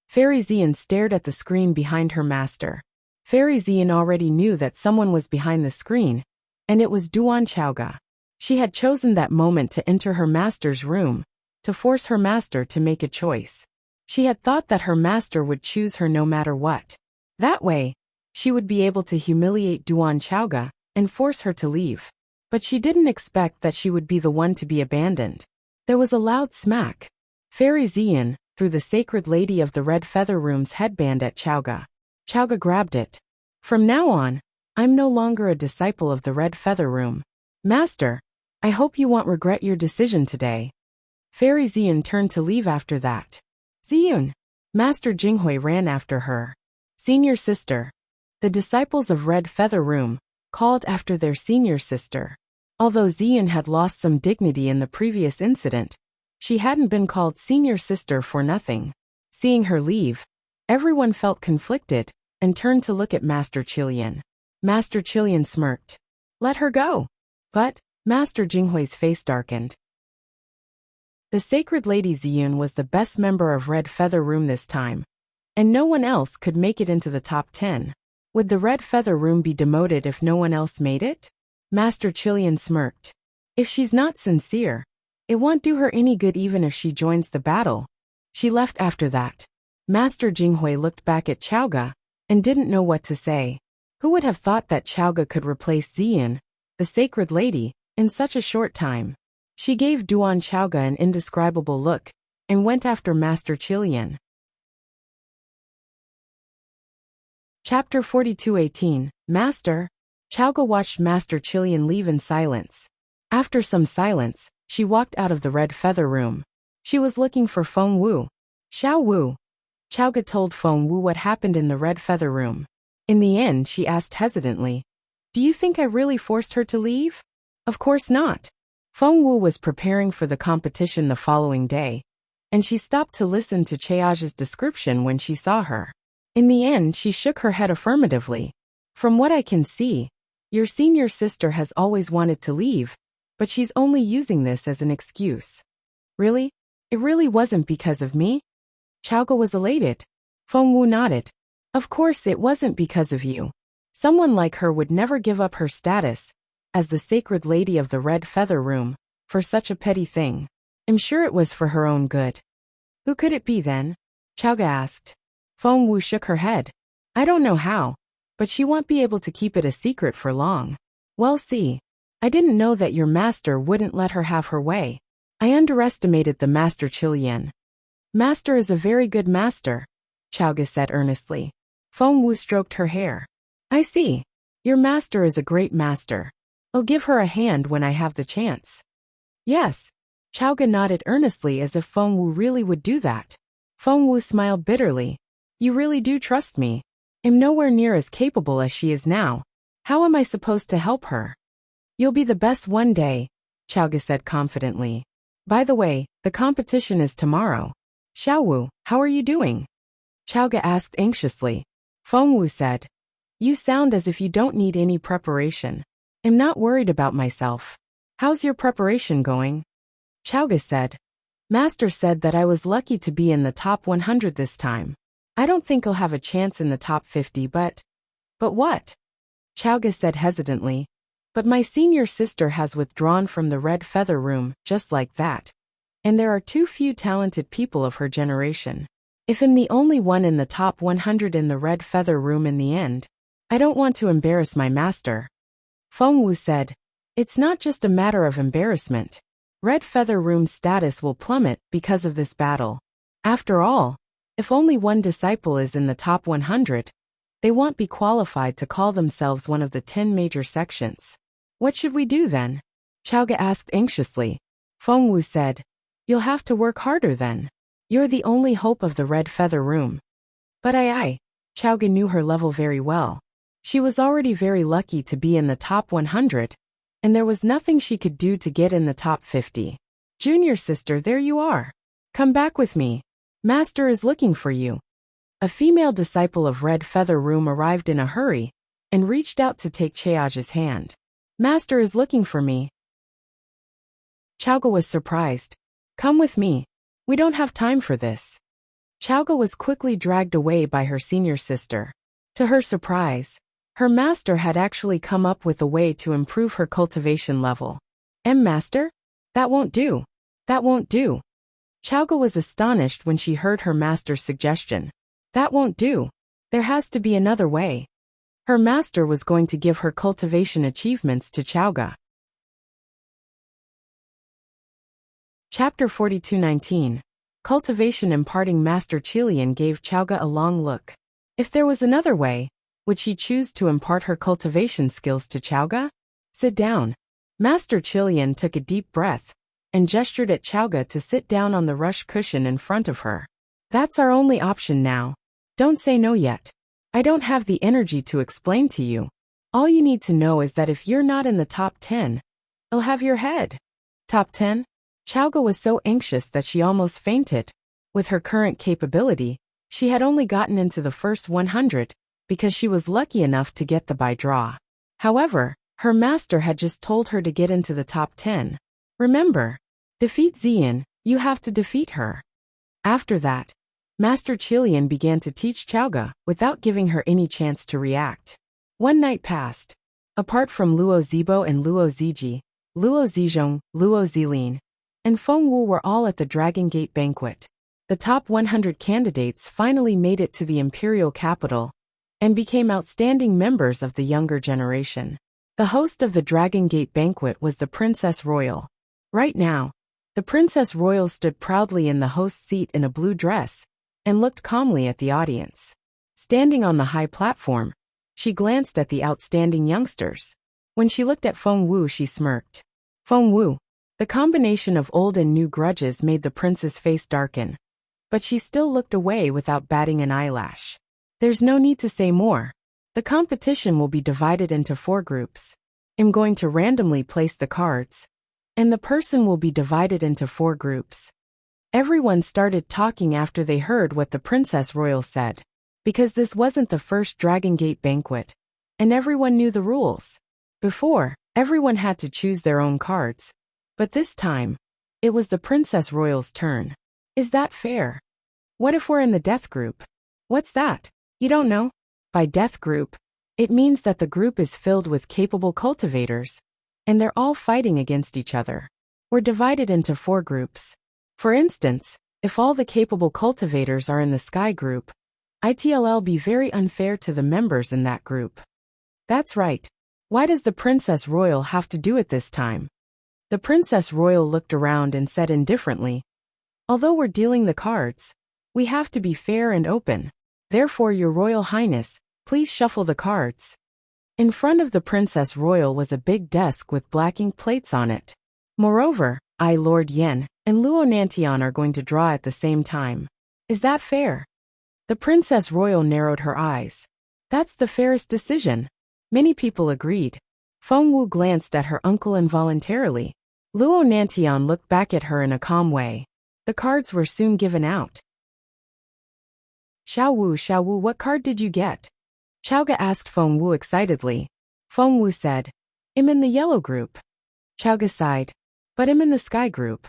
Speaker 1: Fairy Ziyun stared at the screen behind her master. Fairy Ziyun already knew that someone was behind the screen, and it was Duan Chaoga. She had chosen that moment to enter her master's room, to force her master to make a choice. She had thought that her master would choose her no matter what. That way, she would be able to humiliate Duan Chaoga and force her to leave. But she didn't expect that she would be the one to be abandoned. There was a loud smack. Fairy Ziyun threw the sacred lady of the Red Feather Room's headband at Chaoga. Chaoga grabbed it. From now on, I'm no longer a disciple of the Red Feather Room. Master, I hope you won't regret your decision today. Fairy Ziyun turned to leave after that. Ziyun! Master Jinghui ran after her. Senior sister. The disciples of Red Feather Room called after their senior sister. Although Ziyun had lost some dignity in the previous incident, she hadn't been called senior sister for nothing. Seeing her leave, everyone felt conflicted and turned to look at Master Qilian. Master Qilian smirked. Let her go. But Master Jinghui's face darkened. The sacred lady Ziyun was the best member of Red Feather Room this time, and no one else could make it into the top 10. Would the Red Feather Room be demoted if no one else made it? Master Qilian smirked. If she's not sincere, it won't do her any good even if she joins the battle. She left after that. Master Jinghui looked back at Chaoga and didn't know what to say. Who would have thought that Chaoga could replace Ziyun, the sacred lady, in such a short time? She gave Duan Chaoga an indescribable look and went after Master Qilian. Chapter 42:18. Master. Chaoga watched Master Qilian leave in silence. After some silence, she walked out of the Red Feather Room. She was looking for Feng Wu. Xiao Wu. Chaoga told Feng Wu what happened in the Red Feather Room. In the end, she asked hesitantly, Do you think I really forced her to leave? Of course not. Feng Wu was preparing for the competition the following day, and she stopped to listen to Chaoga's description when she saw her. In the end, she shook her head affirmatively. From what I can see, your senior sister has always wanted to leave, But she's only using this as an excuse. Really? It really wasn't because of me? Chaoga was elated. Feng Wu nodded. Of course it wasn't because of you. Someone like her would never give up her status as the sacred lady of the Red Feather Room for such a petty thing. I'm sure it was for her own good. Who could it be then? Chaoga asked. Feng Wu shook her head. I don't know how, but she won't be able to keep it a secret for long. Well, see, I didn't know that your master wouldn't let her have her way. I underestimated the Master Qilian. Master is a very good master, Chaoga said earnestly. Feng Wu stroked her hair. I see. Your master is a great master. I'll give her a hand when I have the chance. Yes. Chaoga nodded earnestly as if Feng Wu really would do that. Feng Wu smiled bitterly. You really do trust me. I'm nowhere near as capable as she is now. How am I supposed to help her? You'll be the best one day, Chaoga said confidently. By the way, the competition is tomorrow. Xiaowu, how are you doing? Chaoga asked anxiously. Feng Wu said, You sound as if you don't need any preparation. I'm not worried about myself. How's your preparation going? Chaoga said, Master said that I was lucky to be in the top 100 this time. I don't think I'll have a chance in the top 50, but what? Chaoga said hesitantly. But my senior sister has withdrawn from the Red Feather Room, just like that. And there are too few talented people of her generation. If I'm the only one in the top 100 in the Red Feather Room in the end, I don't want to embarrass my master. Feng Wu said, It's not just a matter of embarrassment. Red Feather Room's status will plummet because of this battle. After all, if only one disciple is in the top 100, they won't be qualified to call themselves one of the 10 major sections. What should we do then? Chaoga asked anxiously. Feng Wu said, You'll have to work harder then. You're the only hope of the Red Feather Room. But Chaoga knew her level very well. She was already very lucky to be in the top 100, and there was nothing she could do to get in the top 50. Junior sister, there you are. Come back with me. Master is looking for you. A female disciple of Red Feather Room arrived in a hurry and reached out to take Chaoga's hand. Master is looking for me. Chaoga was surprised. Come with me. We don't have time for this. Chaoga was quickly dragged away by her senior sister. To her surprise, her master had actually come up with a way to improve her cultivation level. Master? That won't do. That won't do. Chaoga was astonished when she heard her master's suggestion. That won't do. There has to be another way. Her master was going to give her cultivation achievements to Chaoga. Chapter 42:19. Cultivation imparting Master Qilian gave Chaoga a long look. If there was another way, would she choose to impart her cultivation skills to Chaoga? Sit down. Master Qilian took a deep breath and gestured at Chaoga to sit down on the rush cushion in front of her. That's our only option now. Don't say no yet. I don't have the energy to explain to you. All you need to know is that if you're not in the top 10, I'll have your head. Top 10? Chaoga was so anxious that she almost fainted. With her current capability, she had only gotten into the first 100 because she was lucky enough to get the by draw. However, her master had just told her to get into the top 10. Remember, defeat Xian, you have to defeat her. After that, Master Qilian began to teach Chaoga without giving her any chance to react. One night passed. Apart from Luo Zibo and Luo Ziji, Luo Zijong, Luo Zilin, and Feng Wu were all at the Dragon Gate banquet. The top 100 candidates finally made it to the imperial capital and became outstanding members of the younger generation. The host of the Dragon Gate banquet was the Princess Royal. Right now, the Princess Royal stood proudly in the host's seat in a blue dress and looked calmly at the audience. Standing on the high platform, she glanced at the outstanding youngsters. When she looked at Feng Wu, she smirked. Feng Wu. The combination of old and new grudges made the prince's face darken. But she still looked away without batting an eyelash. There's no need to say more. The competition will be divided into 4 groups. I'm going to randomly place the cards, and the person will be divided into 4 groups. Everyone started talking after they heard what the Princess Royal said, because this wasn't the first Dragon Gate banquet, and everyone knew the rules. Before, Everyone had to choose their own cards. But this time, it was the Princess Royal's turn. Is that fair? What if we're in the death group? What's that? You don't know? By death group, it means that the group is filled with capable cultivators, and they're all fighting against each other. We're divided into 4 groups. For instance, if all the capable cultivators are in the Sky group, it'll be very unfair to the members in that group. That's right. Why does the Princess Royal have to do it this time? The Princess Royal looked around and said indifferently, although we're dealing the cards, we have to be fair and open. Therefore, Your Royal Highness, please shuffle the cards. In front of the Princess Royal was a big desk with black ink plates on it. Moreover, I, Lord Yen, and Luo Nantian are going to draw at the same time. Is that fair? The Princess Royal narrowed her eyes. That's the fairest decision. Many people agreed. Feng Wu glanced at her uncle involuntarily. Luo Nantian looked back at her in a calm way. The cards were soon given out. Xiao Wu, what card did you get? Chaoga asked Feng Wu excitedly. Feng Wu said, I'm in the yellow group. Chaoga sighed, but I'm in the Sky group.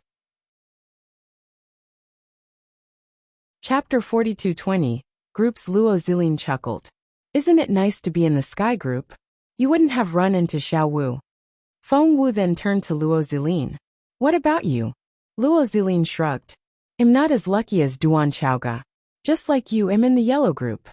Speaker 1: Chapter 42:20, Groups. Luo Zilin chuckled. Isn't it nice to be in the Sky group? You wouldn't have run into Xiao Wu. Feng Wu then turned to Luo Zilin. What about you? Luo Zilin shrugged. I'm not as lucky as Duan Chaoga. Just like you, I'm in the yellow group.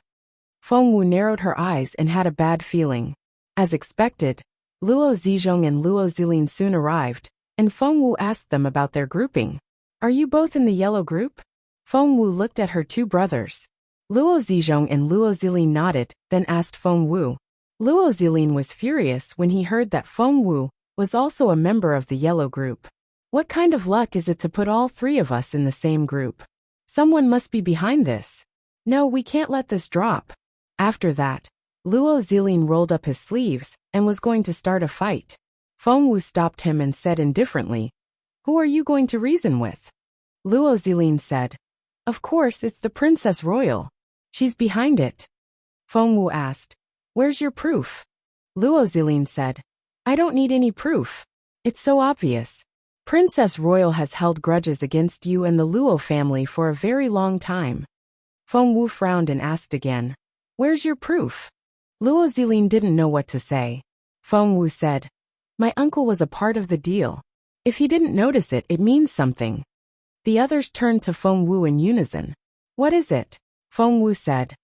Speaker 1: Feng Wu narrowed her eyes and had a bad feeling. As expected, Luo Zizhong and Luo Zilin soon arrived, and Feng Wu asked them about their grouping. Are you both in the yellow group? Feng Wu looked at her 2 brothers. Luo Zizhong and Luo Zilin nodded, then asked Feng Wu. Luo Zilin was furious when he heard that Feng Wu was also a member of the yellow group. What kind of luck is it to put all 3 of us in the same group? Someone must be behind this. No, we can't let this drop. After that, Luo Zilin rolled up his sleeves and was going to start a fight. Feng Wu stopped him and said indifferently, Who are you going to reason with? Luo Zilin said, Of course, it's the Princess Royal. She's behind it. Feng Wu asked, Where's your proof? Luo Zilin said, I don't need any proof. It's so obvious. Princess Royal has held grudges against you and the Luo family for a very long time. Feng Wu frowned and asked again, Where's your proof? Luo Zilin didn't know what to say. Feng Wu said, My uncle was a part of the deal. If he didn't notice it, it means something. The others turned to Feng Wu in unison. What is it? Feng Wu said,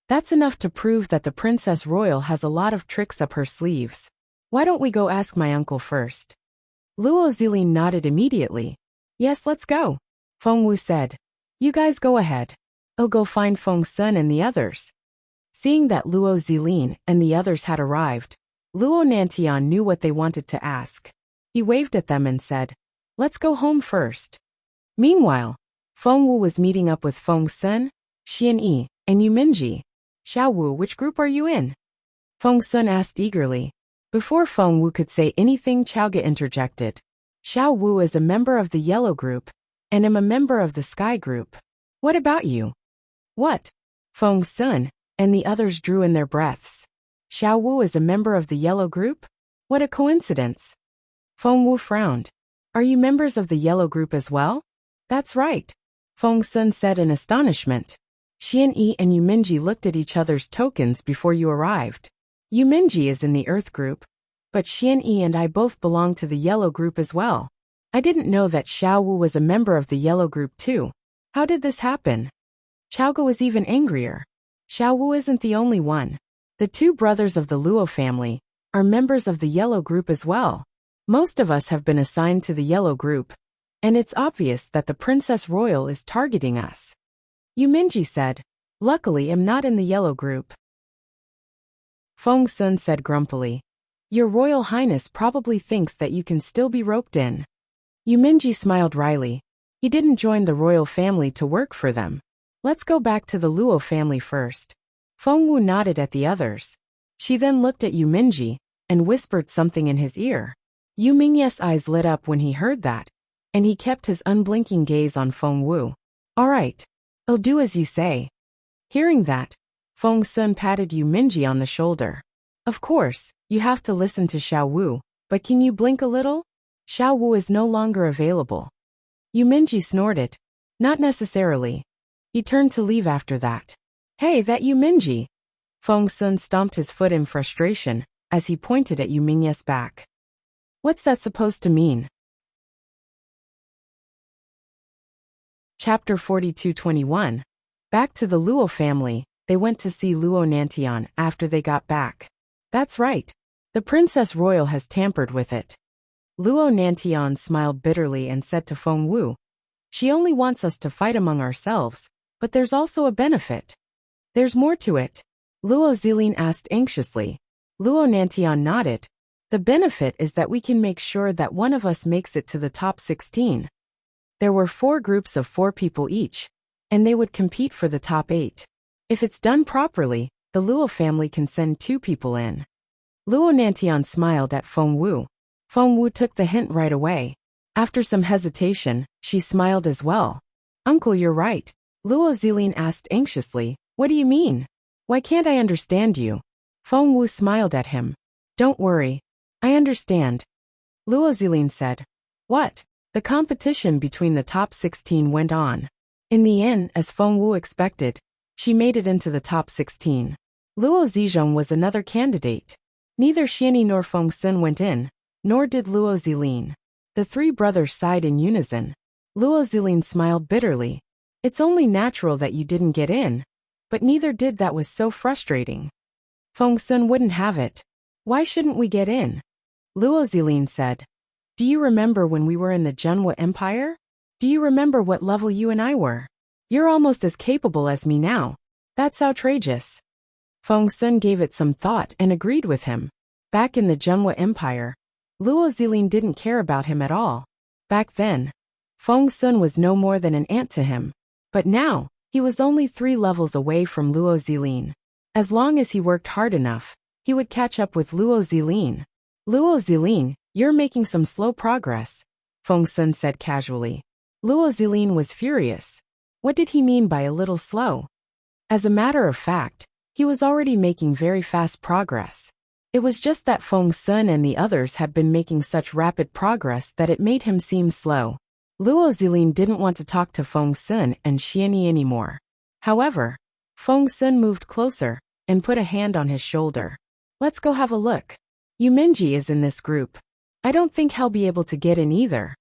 Speaker 1: That's enough to prove that the Princess Royal has a lot of tricks up her sleeves. Why don't we go ask my uncle first? Luo Zilin nodded immediately. Yes, let's go. Feng Wu said, You guys go ahead. I'll go find Feng Sun and the others. Seeing that Luo Zilin and the others had arrived, Luo Nantian knew what they wanted to ask. He waved at them and said, Let's go home first. Meanwhile, Feng Wu was meeting up with Feng Sun, Xian Yi, and Yuminji. Xiao Wu, which group are you in? Feng Sun asked eagerly. Before Feng Wu could say anything, Chaoga interjected. Xiao Wu is a member of the yellow group, and am a member of the Sky group. What about you? What? Feng Sun and the others drew in their breaths. Xiao Wu is a member of the yellow group? What a coincidence. Feng Wu frowned. Are you members of the yellow group as well? That's right. Feng Sun said in astonishment. Xian Yi and Yuminji looked at each other's tokens before you arrived. Yuminji is in the Earth group, but Xian Yi and I both belong to the yellow group as well. I didn't know that Xiao Wu was a member of the yellow group too. How did this happen? Chaoga was even angrier. Xiao Wu isn't the only one. The 2 brothers of the Luo family are members of the yellow group as well. Most of us have been assigned to the yellow group, and it's obvious that the Princess Royal is targeting us. Yuminji said, Luckily, I'm not in the yellow group. Feng Sun said grumpily, Your Royal Highness probably thinks that you can still be roped in. Yuminji smiled wryly. He didn't join the royal family to work for them. Let's go back to the Luo family first. Feng Wu nodded at the others. She then looked at Yuminji and whispered something in his ear. Yu Mingye's eyes lit up when he heard that, and he kept his unblinking gaze on Feng Wu. All right. I'll do as you say. Hearing that, Feng Sun patted Yuminji on the shoulder. Of course, you have to listen to Xiao Wu, But can you blink a little? Xiao Wu is no longer available. Yuminji snorted. Not necessarily. He turned to leave after that. Hey, that Yuminji! Feng Sun stomped his foot in frustration as he pointed at Yumingye's back. What's that supposed to mean? Chapter 42:21. Back to the Luo family, they went to see Luo Nantian after they got back. That's right. The Princess Royal has tampered with it. Luo Nantian smiled bitterly and said to Feng Wu, she only wants us to fight among ourselves, but there's also a benefit. There's more to it. Luo Zilin asked anxiously. Luo Nantian nodded. The benefit is that we can make sure that one of us makes it to the top 16. There were 4 groups of 4 people each, and they would compete for the top 8. If it's done properly, the Luo family can send 2 people in. Luo Nantian smiled at Feng Wu. Feng Wu took the hint right away. After some hesitation, she smiled as well. Uncle, you're right. Luo Zilin asked anxiously, what do you mean? Why can't I understand you? Feng Wu smiled at him. Don't worry. I understand. Luo Zilin said. What? The competition between the top 16 went on. In the end, as Feng Wu expected, she made it into the top 16. Luo Zizhong was another candidate. Neither Xianyi nor Feng Sun went in, nor did Luo Zilin. The 3 brothers sighed in unison. Luo Zilin smiled bitterly. It's only natural that you didn't get in, but neither did that was so frustrating. Feng Sun wouldn't have it. Why shouldn't we get in? Luo Zilin said. Do you remember when we were in the Zhenhua Empire? Do you remember what level you and I were? You're almost as capable as me now. That's outrageous. Feng Sun gave it some thought and agreed with him. Back in the Zhenhua Empire, Luo Zilin didn't care about him at all. Back then, Feng Sun was no more than an ant to him. But now, he was only 3 levels away from Luo Zilin. As long as he worked hard enough, he would catch up with Luo Zilin. Luo Zilin, you're making some slow progress, Feng Sun said casually. Luo Zilin was furious. What did he mean by a little slow? As a matter of fact, he was already making very fast progress. It was just that Feng Sun and the others had been making such rapid progress that it made him seem slow. Luo Zilin didn't want to talk to Feng Sun and Xianyi anymore. However, Feng Sun moved closer and put a hand on his shoulder. Let's go have a look. Yuminji is in this group. I don't think he'll be able to get in either.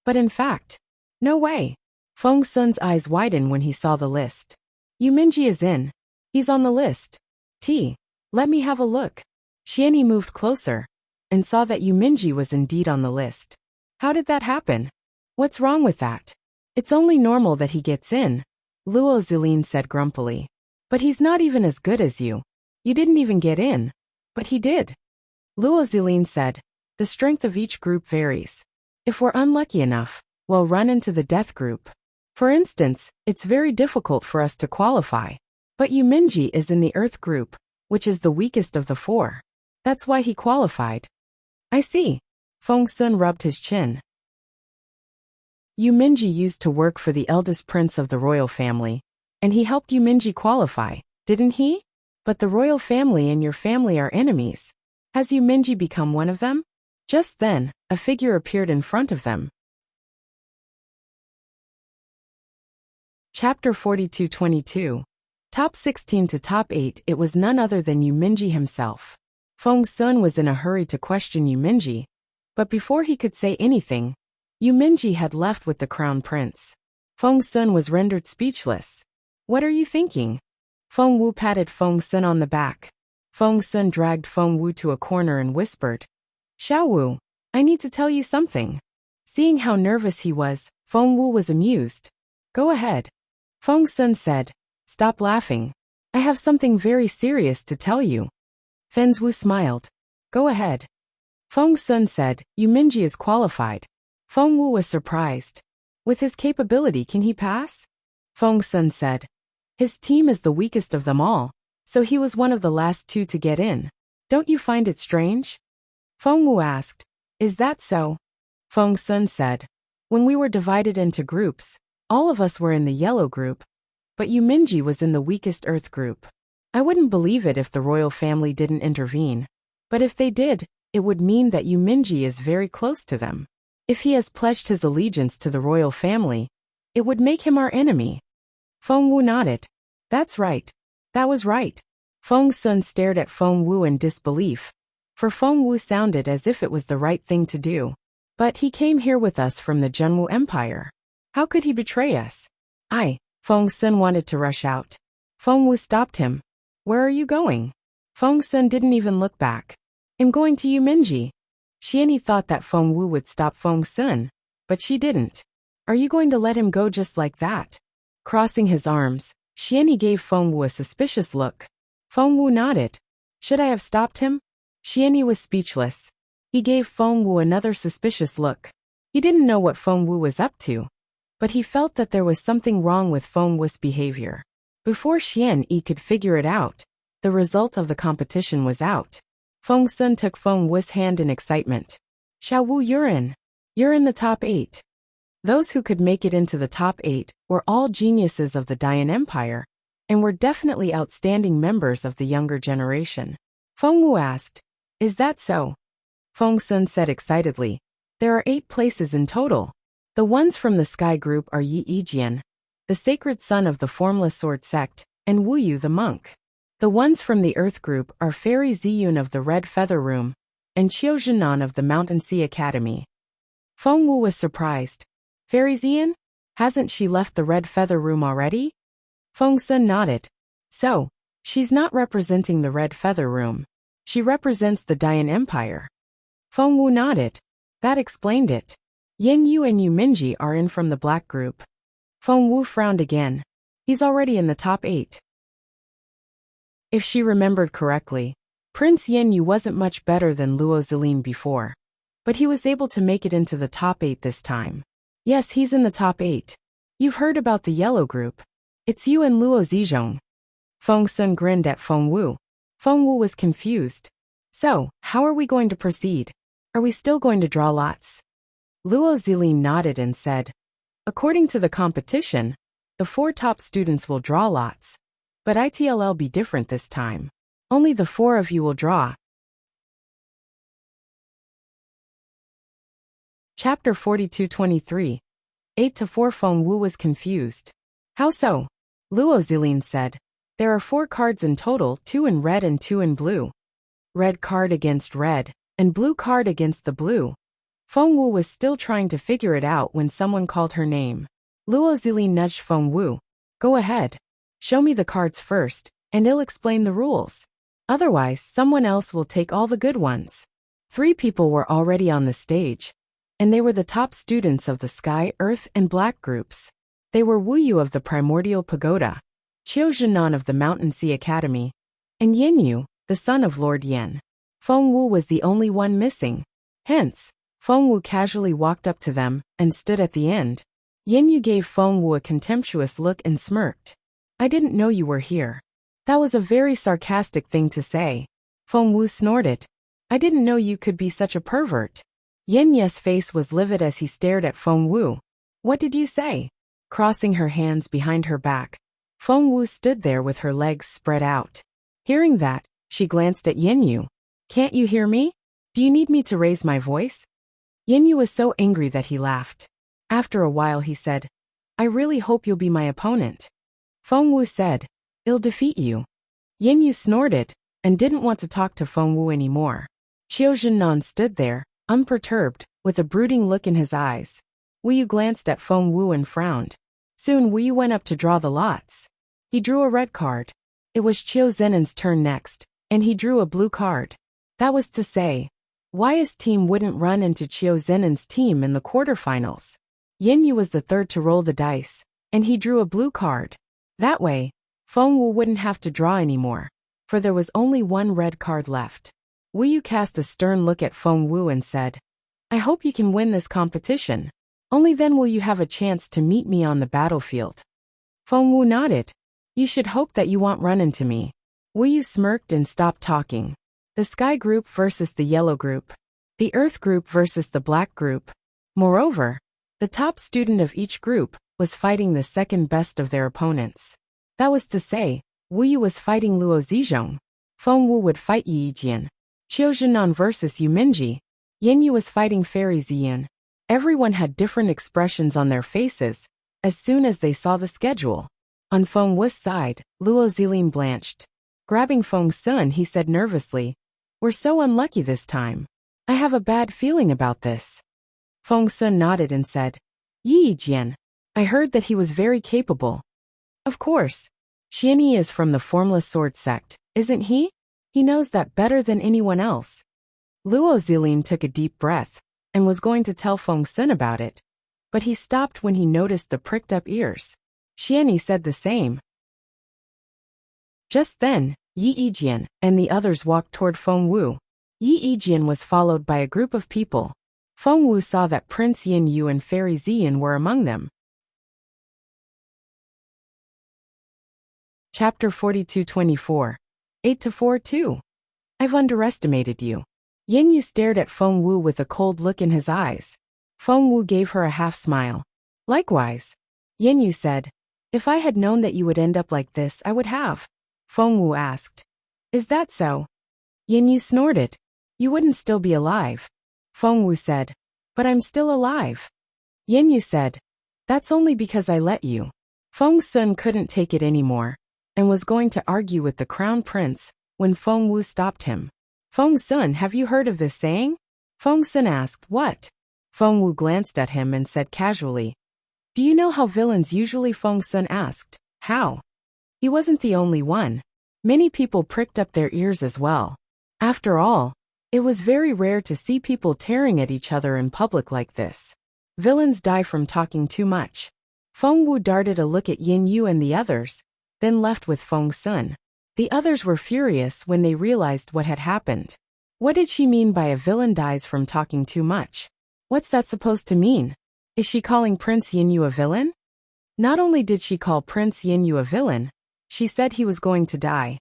Speaker 1: But in fact, no way. Feng Sun's eyes widened when he saw the list. Yuminji is in. He's on the list. Let me have a look. Xianyi moved closer and saw that Yuminji was indeed on the list. How did that happen? What's wrong with that? It's only normal that he gets in, Luo Zilin said grumpily. But he's not even as good as you. You didn't even get in. But he did. Luo Zilin said, the strength of each group varies. If we're unlucky enough, we'll run into the death group. For instance, it's very difficult for us to qualify. But Yuminji is in the earth group, which is the weakest of the 4. That's why he qualified. I see. Feng Sun rubbed his chin. Yuminji used to work for the eldest prince of the royal family, and he helped Yuminji qualify, didn't he? But the royal family and your family are enemies. Has Yuminji become one of them? Just then, a figure appeared in front of them. Chapter 42:22. Top 16 to top 8. It was none other than Yuminji himself. Feng Sun was in a hurry to question Yuminji, but before he could say anything, Yuminji had left with the crown prince. Feng Sun was rendered speechless. What are you thinking? Feng Wu patted Feng Sun on the back. Feng Sun dragged Feng Wu to a corner and whispered, Xiao Wu, I need to tell you something. Seeing how nervous he was, Feng Wu was amused. Go ahead. Feng Sun said, stop laughing. I have something very serious to tell you. Feng Wu smiled. Go ahead. Feng Sun said, Yuminji is qualified. Feng Wu was surprised. With his capability, can he pass? Feng Sun said. His team is the weakest of them all, so he was one of the last 2 to get in. Don't you find it strange? Feng Wu asked. Is that so? Feng Sun said. When we were divided into groups, all of us were in the yellow group, but Yuminji was in the weakest earth group. I wouldn't believe it if the royal family didn't intervene. But if they did, it would mean that Yu Minji is very close to them. If he has pledged his allegiance to the royal family, it would make him our enemy. Feng Wu nodded. That's right. That was right. Feng Sun stared at Feng Wu in disbelief, for Feng Wu sounded as if it was the right thing to do. But he came here with us from the Zhenwu Empire. How could he betray us? Feng Sun wanted to rush out. Feng Wu stopped him. Where are you going? Feng Sun didn't even look back. I'm going to Yu Minji. Xianyi thought that Feng Wu would stop Feng Sun, but she didn't. Are you going to let him go just like that? Crossing his arms, Xianyi gave Feng Wu a suspicious look. Feng Wu nodded. Should I have stopped him? Xianyi was speechless. He gave Feng Wu another suspicious look. He didn't know what Feng Wu was up to, but he felt that there was something wrong with Feng Wu's behavior. Before Xianyi could figure it out, the result of the competition was out. Feng Sun took Feng Wu's hand in excitement. Xiao Wu, you're in. You're in the top 8. Those who could make it into the top 8 were all geniuses of the Dayan Empire, and were definitely outstanding members of the younger generation. Feng Wu asked, Is that so? Feng Sun said excitedly, There are 8 places in total. The ones from the Sky Group are Yi Yijian, the sacred son of the Formless Sword Sect, and Wu Yu the monk. The ones from the Earth Group are Fairy Ziyun of the Red Feather Room, and Qiu Zhenan of the Mountain Sea Academy. Feng Wu was surprised. Fairy Ziyun? Hasn't she left the Red Feather Room already? Feng Sun nodded. So, she's not representing the Red Feather Room. She represents the Dayan Empire. Feng Wu nodded. That explained it. Yen Yu and Yu Minji are in from the Black Group. Feng Wu frowned again. He's already in the top 8. If she remembered correctly, Prince Yen Yu wasn't much better than Luo Zilin before, but he was able to make it into the top 8 this time. Yes, he's in the top 8. You've heard about the Yellow Group. It's you and Luo Zizhong. Feng Sun grinned at Feng Wu. Feng Wu was confused. So, how are we going to proceed? Are we still going to draw lots? Luo Zilin nodded and said, According to the competition, the 4 top students will draw lots. But it'll be different this time. Only the 4 of you will draw. Chapter 42-23. 8-4. Feng Wu was confused. How so? Luo Zilin said. There are 4 cards in total, 2 in red and 2 in blue. Red card against red, and blue card against the blue. Feng Wu was still trying to figure it out when someone called her name. Luo Zilin nudged Feng Wu. Go ahead. Show me the cards first, and I'll explain the rules. Otherwise, someone else will take all the good ones. 3 people were already on the stage, and they were the top students of the Sky, Earth, and Black groups. They were Wu Yu of the Primordial Pagoda, Qiu Zhenan of the Mountain Sea Academy, and Yen Yu, the son of Lord Yen. Feng Wu was the only one missing. Hence, Feng Wu casually walked up to them and stood at the end. Yen Yu gave Feng Wu a contemptuous look and smirked. I didn't know you were here. That was a very sarcastic thing to say. Feng Wu snorted. I didn't know you could be such a pervert. Yen Ye's face was livid as he stared at Feng Wu. What did you say? Crossing her hands behind her back, Feng Wu stood there with her legs spread out. Hearing that, she glanced at Yen Yu. Can't you hear me? Do you need me to raise my voice? Yen Yu was so angry that he laughed. After a while he said, I really hope you'll be my opponent. Feng Wu said, I'll defeat you. Yen Yu snorted, and didn't want to talk to Feng Wu anymore. Qiu Zhenan stood there, unperturbed, with a brooding look in his eyes. Wu Yu glanced at Feng Wu and frowned. Soon Wu Yu went up to draw the lots. He drew a red card. It was Qiu Zenen's turn next, and he drew a blue card. That was to say, Yu's team wouldn't run into Qiu Zenen's team in the quarterfinals. Yen Yu was the third to roll the dice, and he drew a blue card. That way, Feng Wu wouldn't have to draw anymore, for there was only 1 red card left. Wu Yu cast a stern look at Feng Wu and said, I hope you can win this competition. Only then will you have a chance to meet me on the battlefield. Feng Wu nodded. You should hope that you won't run into me. Wu Yu smirked and stopped talking. The Sky Group versus the Yellow Group. The Earth Group versus the Black Group. Moreover, the top student of each group was fighting the second best of their opponents. That was to say, Wu Yu was fighting Luo Zizhong. Feng Wu would fight Yi Yijian. Qiuzhenan versus Yuminji. Yin Yu was fighting Fairy Ziyun. Everyone had different expressions on their faces as soon as they saw the schedule. On Feng Wu's side, Luo Zilin blanched. Grabbing Feng Sun, he said nervously, "We're so unlucky this time. I have a bad feeling about this." Feng Sun nodded and said, "Yi Jian. I heard that he was very capable." "Of course. Xianyi is from the Formless Sword sect, isn't he? He knows that better than anyone else." Luo Zilin took a deep breath and was going to tell Feng Sun about it, but he stopped when he noticed the pricked-up ears. Xianyi said the same. Just then, Yi Yijian and the others walked toward Feng Wu. Yi Yijian was followed by a group of people. Feng Wu saw that Prince Yin Yu and Fairy Ziyan were among them. Chapter 42-24. 8-4-2. I've underestimated you. Yin Yu stared at Feng Wu with a cold look in his eyes. Feng Wu gave her a half-smile. Likewise. Yin Yu said, "If I had known that you would end up like this, I would have." Feng Wu asked, "Is that so?" Yin Yu snorted. "You wouldn't still be alive." Feng Wu said, "But I'm still alive." Yin Yu said, "That's only because I let you." Feng Sun couldn't take it anymore and was going to argue with the crown prince when Feng Wu stopped him. "Feng Sun, have you heard of this saying?" Feng Sun asked, "What?" Feng Wu glanced at him and said casually, "Do you know how villains usually?" Feng Sun asked, "How?" He wasn't the only one. Many people pricked up their ears as well. After all, it was very rare to see people tearing at each other in public like this. Villains die from talking too much. Feng Wu darted a look at Yin Yu and the others, then left with Feng Sun. The others were furious when they realized what had happened. What did she mean by a villain dies from talking too much? What's that supposed to mean? Is she calling Prince Yin Yu a villain? Not only did she call Prince Yin Yu a villain, she said he was going to die.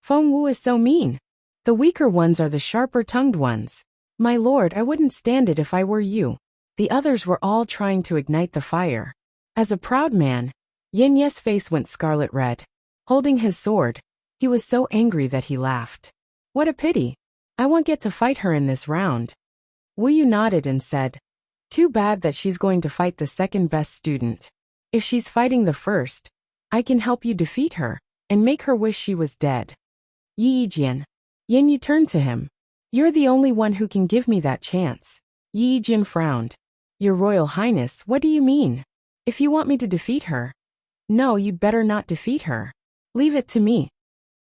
Speaker 1: Feng Wu is so mean. The weaker ones are the sharper-tongued ones. My lord, I wouldn't stand it if I were you. The others were all trying to ignite the fire. As a proud man, Yin Ye's face went scarlet red. Holding his sword, he was so angry that he laughed. What a pity. I won't get to fight her in this round. Wu Yu nodded and said, "Too bad that she's going to fight the second best student. If she's fighting the first, I can help you defeat her and make her wish she was dead." Yi Yijian. Yin Yu turned to him. "You're the only one who can give me that chance." Yi Yijian frowned. "Your Royal Highness, what do you mean? If you want me to defeat her?" "No, you'd better not defeat her. Leave it to me."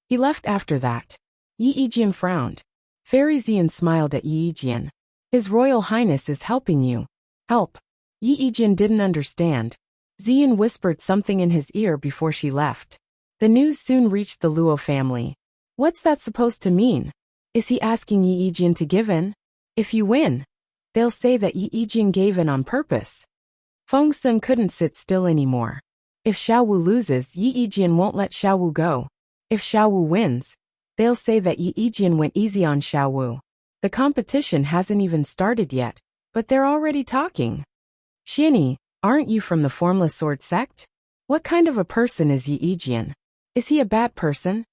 Speaker 1: He left after that. Yi Yijian frowned. Fairy Ziyan smiled at Yi Yijian. "His Royal Highness is helping you." "Help?" Yi Yijian didn't understand. Ziyan whispered something in his ear before she left. The news soon reached the Luo family. What's that supposed to mean? Is he asking Yi Yijian to give in? If you win, they'll say that Yi Yijian gave in on purpose. Feng Sun couldn't sit still anymore. If Xiao Wu loses, Yi Yijian won't let Xiao Wu go. If Xiao Wu wins, they'll say that Yi Yijian went easy on Xiao Wu. The competition hasn't even started yet, but they're already talking. Xianyi, aren't you from the Formless Sword sect? What kind of a person is Yi Yijian? Is he a bad person?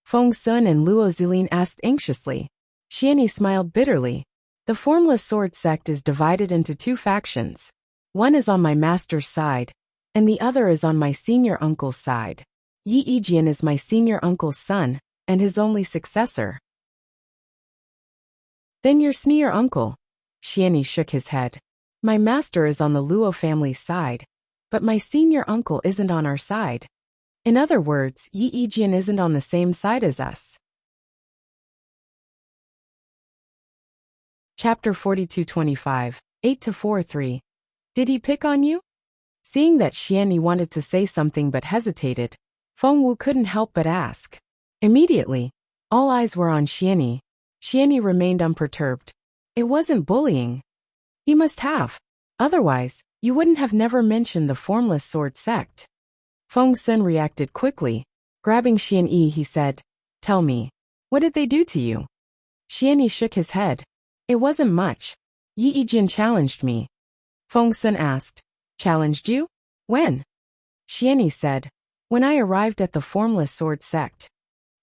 Speaker 1: Feng Sun and Luo Zilin asked anxiously. Xianyi smiled bitterly. The Formless Sword sect is divided into two factions. One is on my master's side, and the other is on my senior uncle's side. Yi Yijian is my senior uncle's son, and his only successor. Then your senior uncle. Xianyi shook his head. My master is on the Luo family's side, but my senior uncle isn't on our side. In other words, Yi Yijian isn't on the same side as us. Chapter 42-25, 8-4-3. Did he pick on you? Seeing that Xianyi wanted to say something but hesitated, Feng Wu couldn't help but ask. Immediately, all eyes were on Xianyi. Xianyi remained unperturbed. It wasn't bullying. He must have. Otherwise, you wouldn't have never mentioned the Formless Sword sect. Feng Sun reacted quickly. Grabbing Xianyi, he said, "Tell me, what did they do to you?" Xianyi shook his head. It wasn't much. Yi Yijian challenged me. Feng Sun asked, "Challenged you? When?" Xianyi said, "When I arrived at the Formless Sword sect."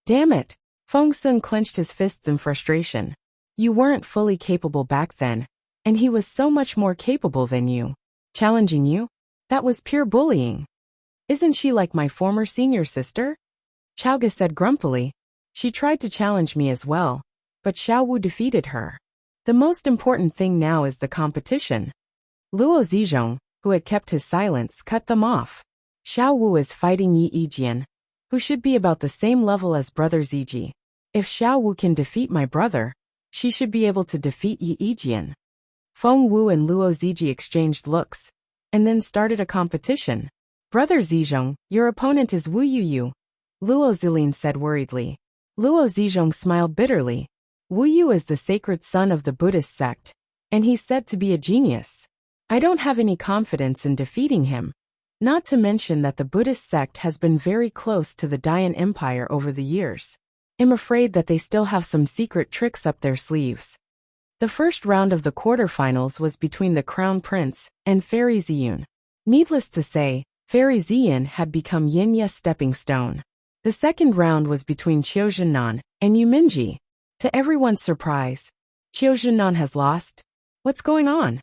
Speaker 1: Damn it. Feng Sun clenched his fists in frustration. You weren't fully capable back then, and he was so much more capable than you. Challenging you? That was pure bullying. Isn't she like my former senior sister? Chaoga said grumpily. She tried to challenge me as well, but Xiao Wu defeated her. The most important thing now is the competition. Luo Zizhong, who had kept his silence, cut them off. Xiao Wu is fighting Yi Yijian, who should be about the same level as brother Ziji. If Xiao Wu can defeat my brother, she should be able to defeat Yi Yijian. Feng Wu and Luo Ziji exchanged looks, and then started a competition. Brother Zizhong, your opponent is Wu Yu, Luo Zilin said worriedly. Luo Zizhong smiled bitterly. Wu Yu is the sacred son of the Buddhist sect, and he's said to be a genius. I don't have any confidence in defeating him. Not to mention that the Buddhist sect has been very close to the Dayan Empire over the years. I'm afraid that they still have some secret tricks up their sleeves. The first round of the quarterfinals was between the Crown Prince and Fairy Ziyun. Needless to say, Fairy Ziyun had become Yinya's stepping stone. The second round was between Qiu Zhennan and Yu Minji. To everyone's surprise, Qiu Zhennan has lost. What's going on?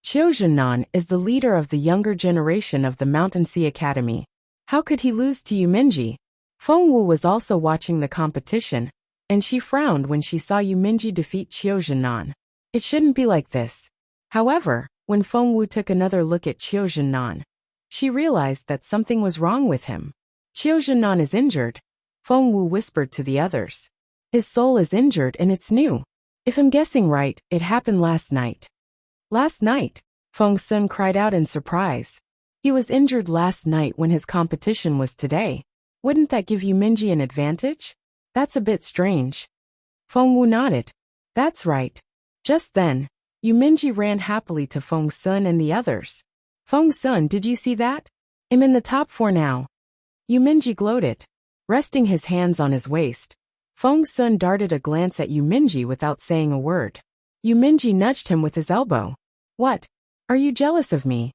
Speaker 1: Qiu Zhennan is the leader of the younger generation of the Mountain Sea Academy. How could he lose to Yu Minji? Feng Wu was also watching the competition, and she frowned when she saw Yu Minji defeat Qiu Zhennan. It shouldn't be like this. However, when Feng Wu took another look at Qiu Zhennan, she realized that something was wrong with him. Qiu Zhennan is injured, Feng Wu whispered to the others. His soul is injured and it's new. If I'm guessing right, it happened last night. Last night? Feng Sun cried out in surprise. He was injured last night when his competition was today. Wouldn't that give Yu Minji an advantage? That's a bit strange. Feng Wu nodded. That's right. Just then, Yu Minji ran happily to Feng Sun and the others. Feng Sun, did you see that? I'm in the top 4 now. Yu Minji gloated. Resting his hands on his waist, Feng Sun darted a glance at Yu Minji without saying a word. Yu Minji nudged him with his elbow. What? Are you jealous of me?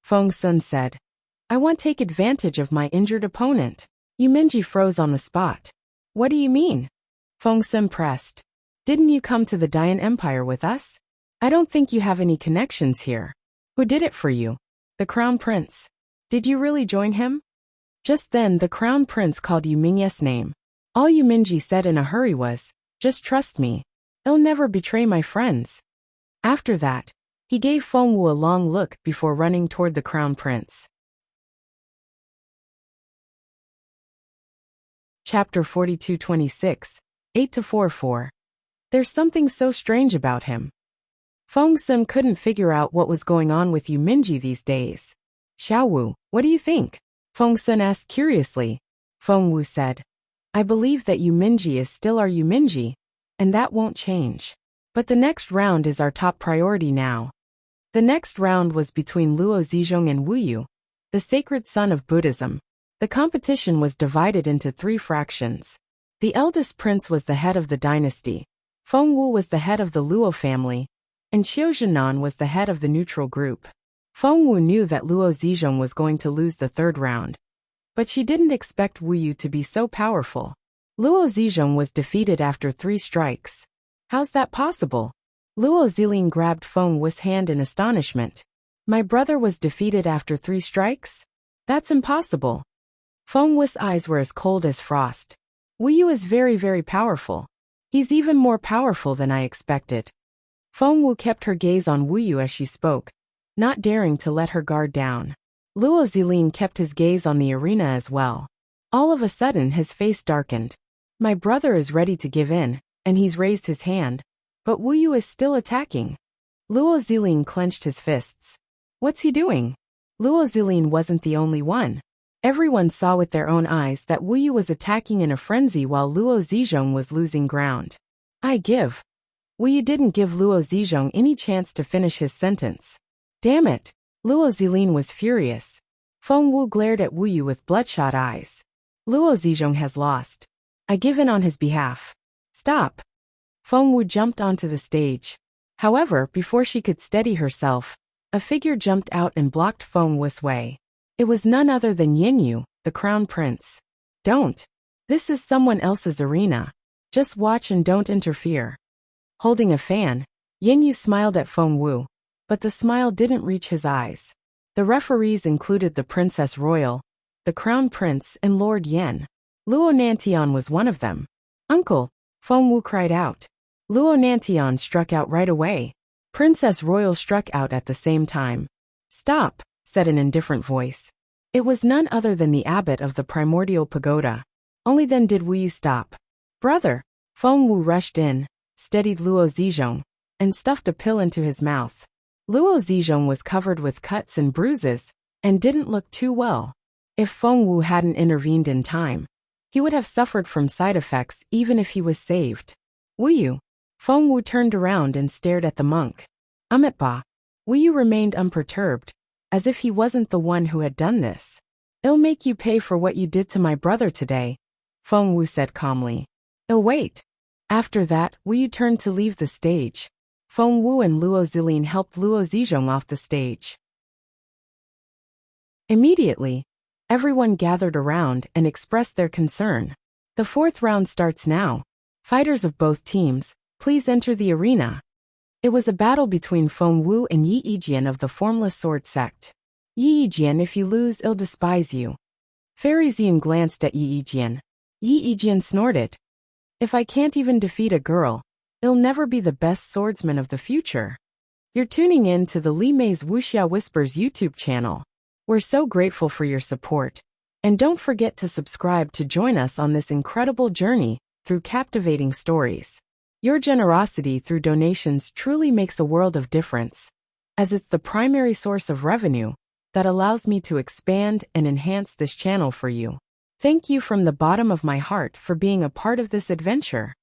Speaker 1: Feng Sun said. I want to take advantage of my injured opponent. Yu Minji froze on the spot. What do you mean? Feng Sun pressed. Didn't you come to the Dayan Empire with us? I don't think you have any connections here. Who did it for you? The Crown Prince. Did you really join him? Just then the Crown Prince called Yu Mingye's name. All Yu Minji said in a hurry was, just trust me. I'll never betray my friends. After that, he gave Feng Wu a long look before running toward the Crown Prince. Chapter 42-26, 8-4-4. There's something so strange about him. Feng Sun couldn't figure out what was going on with Yu Minji these days. Xiao Wu, what do you think? Feng Sun asked curiously. Feng Wu said, I believe that Yu Minji is still our Yu Minji, and that won't change. But the next round is our top priority now. The next round was between Luo Zizhong and Wu Yu, the sacred son of Buddhism. The competition was divided into 3 fractions. The eldest prince was the head of the dynasty, Feng Wu was the head of the Luo family, and Qiu Zhennan was the head of the neutral group. Feng Wu knew that Luo Zizhong was going to lose the 3rd round, but she didn't expect Wu Yu to be so powerful. Luo Zizhong was defeated after 3 strikes. How's that possible? Luo Zilin grabbed Feng Wu's hand in astonishment. My brother was defeated after 3 strikes? That's impossible. Feng Wu's eyes were as cold as frost. Wu Yu is very, very powerful. He's even more powerful than I expected. Feng Wu kept her gaze on Wu Yu as she spoke, not daring to let her guard down. Luo Zilin kept his gaze on the arena as well. All of a sudden his face darkened. My brother is ready to give in, and he's raised his hand, but Wu Yu is still attacking. Luo Zilin clenched his fists. What's he doing? Luo Zilin wasn't the only one. Everyone saw with their own eyes that Wu Yu was attacking in a frenzy while Luo Zizhong was losing ground. Wu Yu didn't give Luo Zizhong any chance to finish his sentence. Damn it! Luo Zilin was furious. Feng Wu glared at Wu Yu with bloodshot eyes. Luo Zizhong has lost. I give in on his behalf. Stop! Feng Wu jumped onto the stage. However, before she could steady herself, a figure jumped out and blocked Feng Wu's way. It was none other than Yin Yu, the Crown Prince. Don't! This is someone else's arena. Just watch and don't interfere. Holding a fan, Yin Yu smiled at Feng Wu, but the smile didn't reach his eyes. The referees included the Princess Royal, the Crown Prince, and Lord Yen. Luo Nantian was one of them. "Uncle!" Feng Wu cried out. Luo Nantian struck out right away. Princess Royal struck out at the same time. "Stop," said an indifferent voice. It was none other than the abbot of the primordial pagoda. Only then did Wu Yu stop. "Brother!" Feng Wu rushed in, steadied Luo Zizhong, and stuffed a pill into his mouth. Luo Zizhong was covered with cuts and bruises, and didn't look too well. If Feng Wu hadn't intervened in time, he would have suffered from side effects even if he was saved. "Wu Yu!" Feng Wu turned around and stared at the monk. "Ba." Wu Yu remained unperturbed, as if he wasn't the one who had done this. "I'll make you pay for what you did to my brother today," Feng Wu said calmly. "I'll wait." After that, Wu Yu turned to leave the stage. Feng Wu and Luo Zilin helped Luo Zizhong off the stage. Immediately, everyone gathered around and expressed their concern. "The fourth round starts now. Fighters of both teams, please enter the arena." It was a battle between Feng Wu and Yi Yijian of the Formless Sword Sect. "Yi Yijian, if you lose, I'll despise you." Fairy Xian glanced at Yi Yijian. Yi Yijian snorted. "If I can't even defeat a girl, I'll never be the best swordsman of the future." You're tuning in to the Li Mei's Wuxia Whispers YouTube channel. We're so grateful for your support. And don't forget to subscribe to join us on this incredible journey through captivating stories. Your generosity through donations truly makes a world of difference, as it's the primary source of revenue that allows me to expand and enhance this channel for you. Thank you from the bottom of my heart for being a part of this adventure.